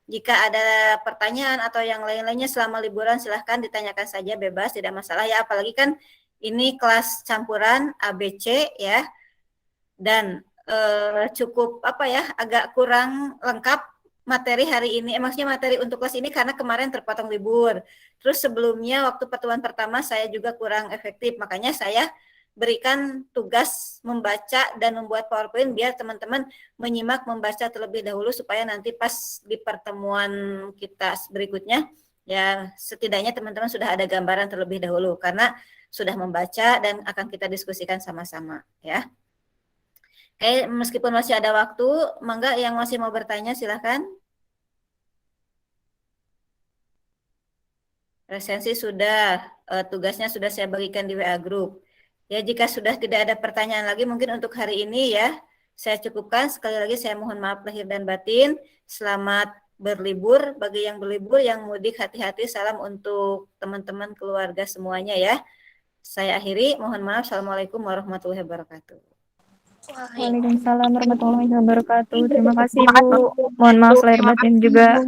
Jika ada pertanyaan atau yang lain-lainnya selama liburan, silahkan ditanyakan saja, bebas, tidak masalah ya. Apalagi kan ini kelas campuran ABC ya, dan cukup agak kurang lengkap materi hari ini. Maksudnya materi untuk kelas ini karena kemarin terpotong libur. Terus sebelumnya waktu pertemuan pertama saya juga kurang efektif, makanya saya berikan tugas membaca dan membuat PowerPoint biar teman-teman menyimak membaca terlebih dahulu supaya nanti pas di pertemuan kita berikutnya ya setidaknya teman-teman sudah ada gambaran terlebih dahulu karena sudah membaca dan akan kita diskusikan sama-sama ya. Meskipun masih ada waktu, mangga yang masih mau bertanya silahkan. Resensi sudah, tugasnya sudah saya bagikan di WA Group. Ya, jika sudah tidak ada pertanyaan lagi, mungkin untuk hari ini ya, saya cukupkan. Sekali lagi saya mohon maaf lahir dan batin. Selamat berlibur, bagi yang berlibur, yang mudik hati-hati, salam untuk teman-teman keluarga semuanya ya. Saya akhiri, mohon maaf. Assalamualaikum warahmatullahi wabarakatuh. Waalaikumsalam warahmatullahi wabarakatuh. Terima kasih, Bu. Mohon maaf lahir batin juga.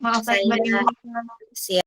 Maaf lahir batin. Siap.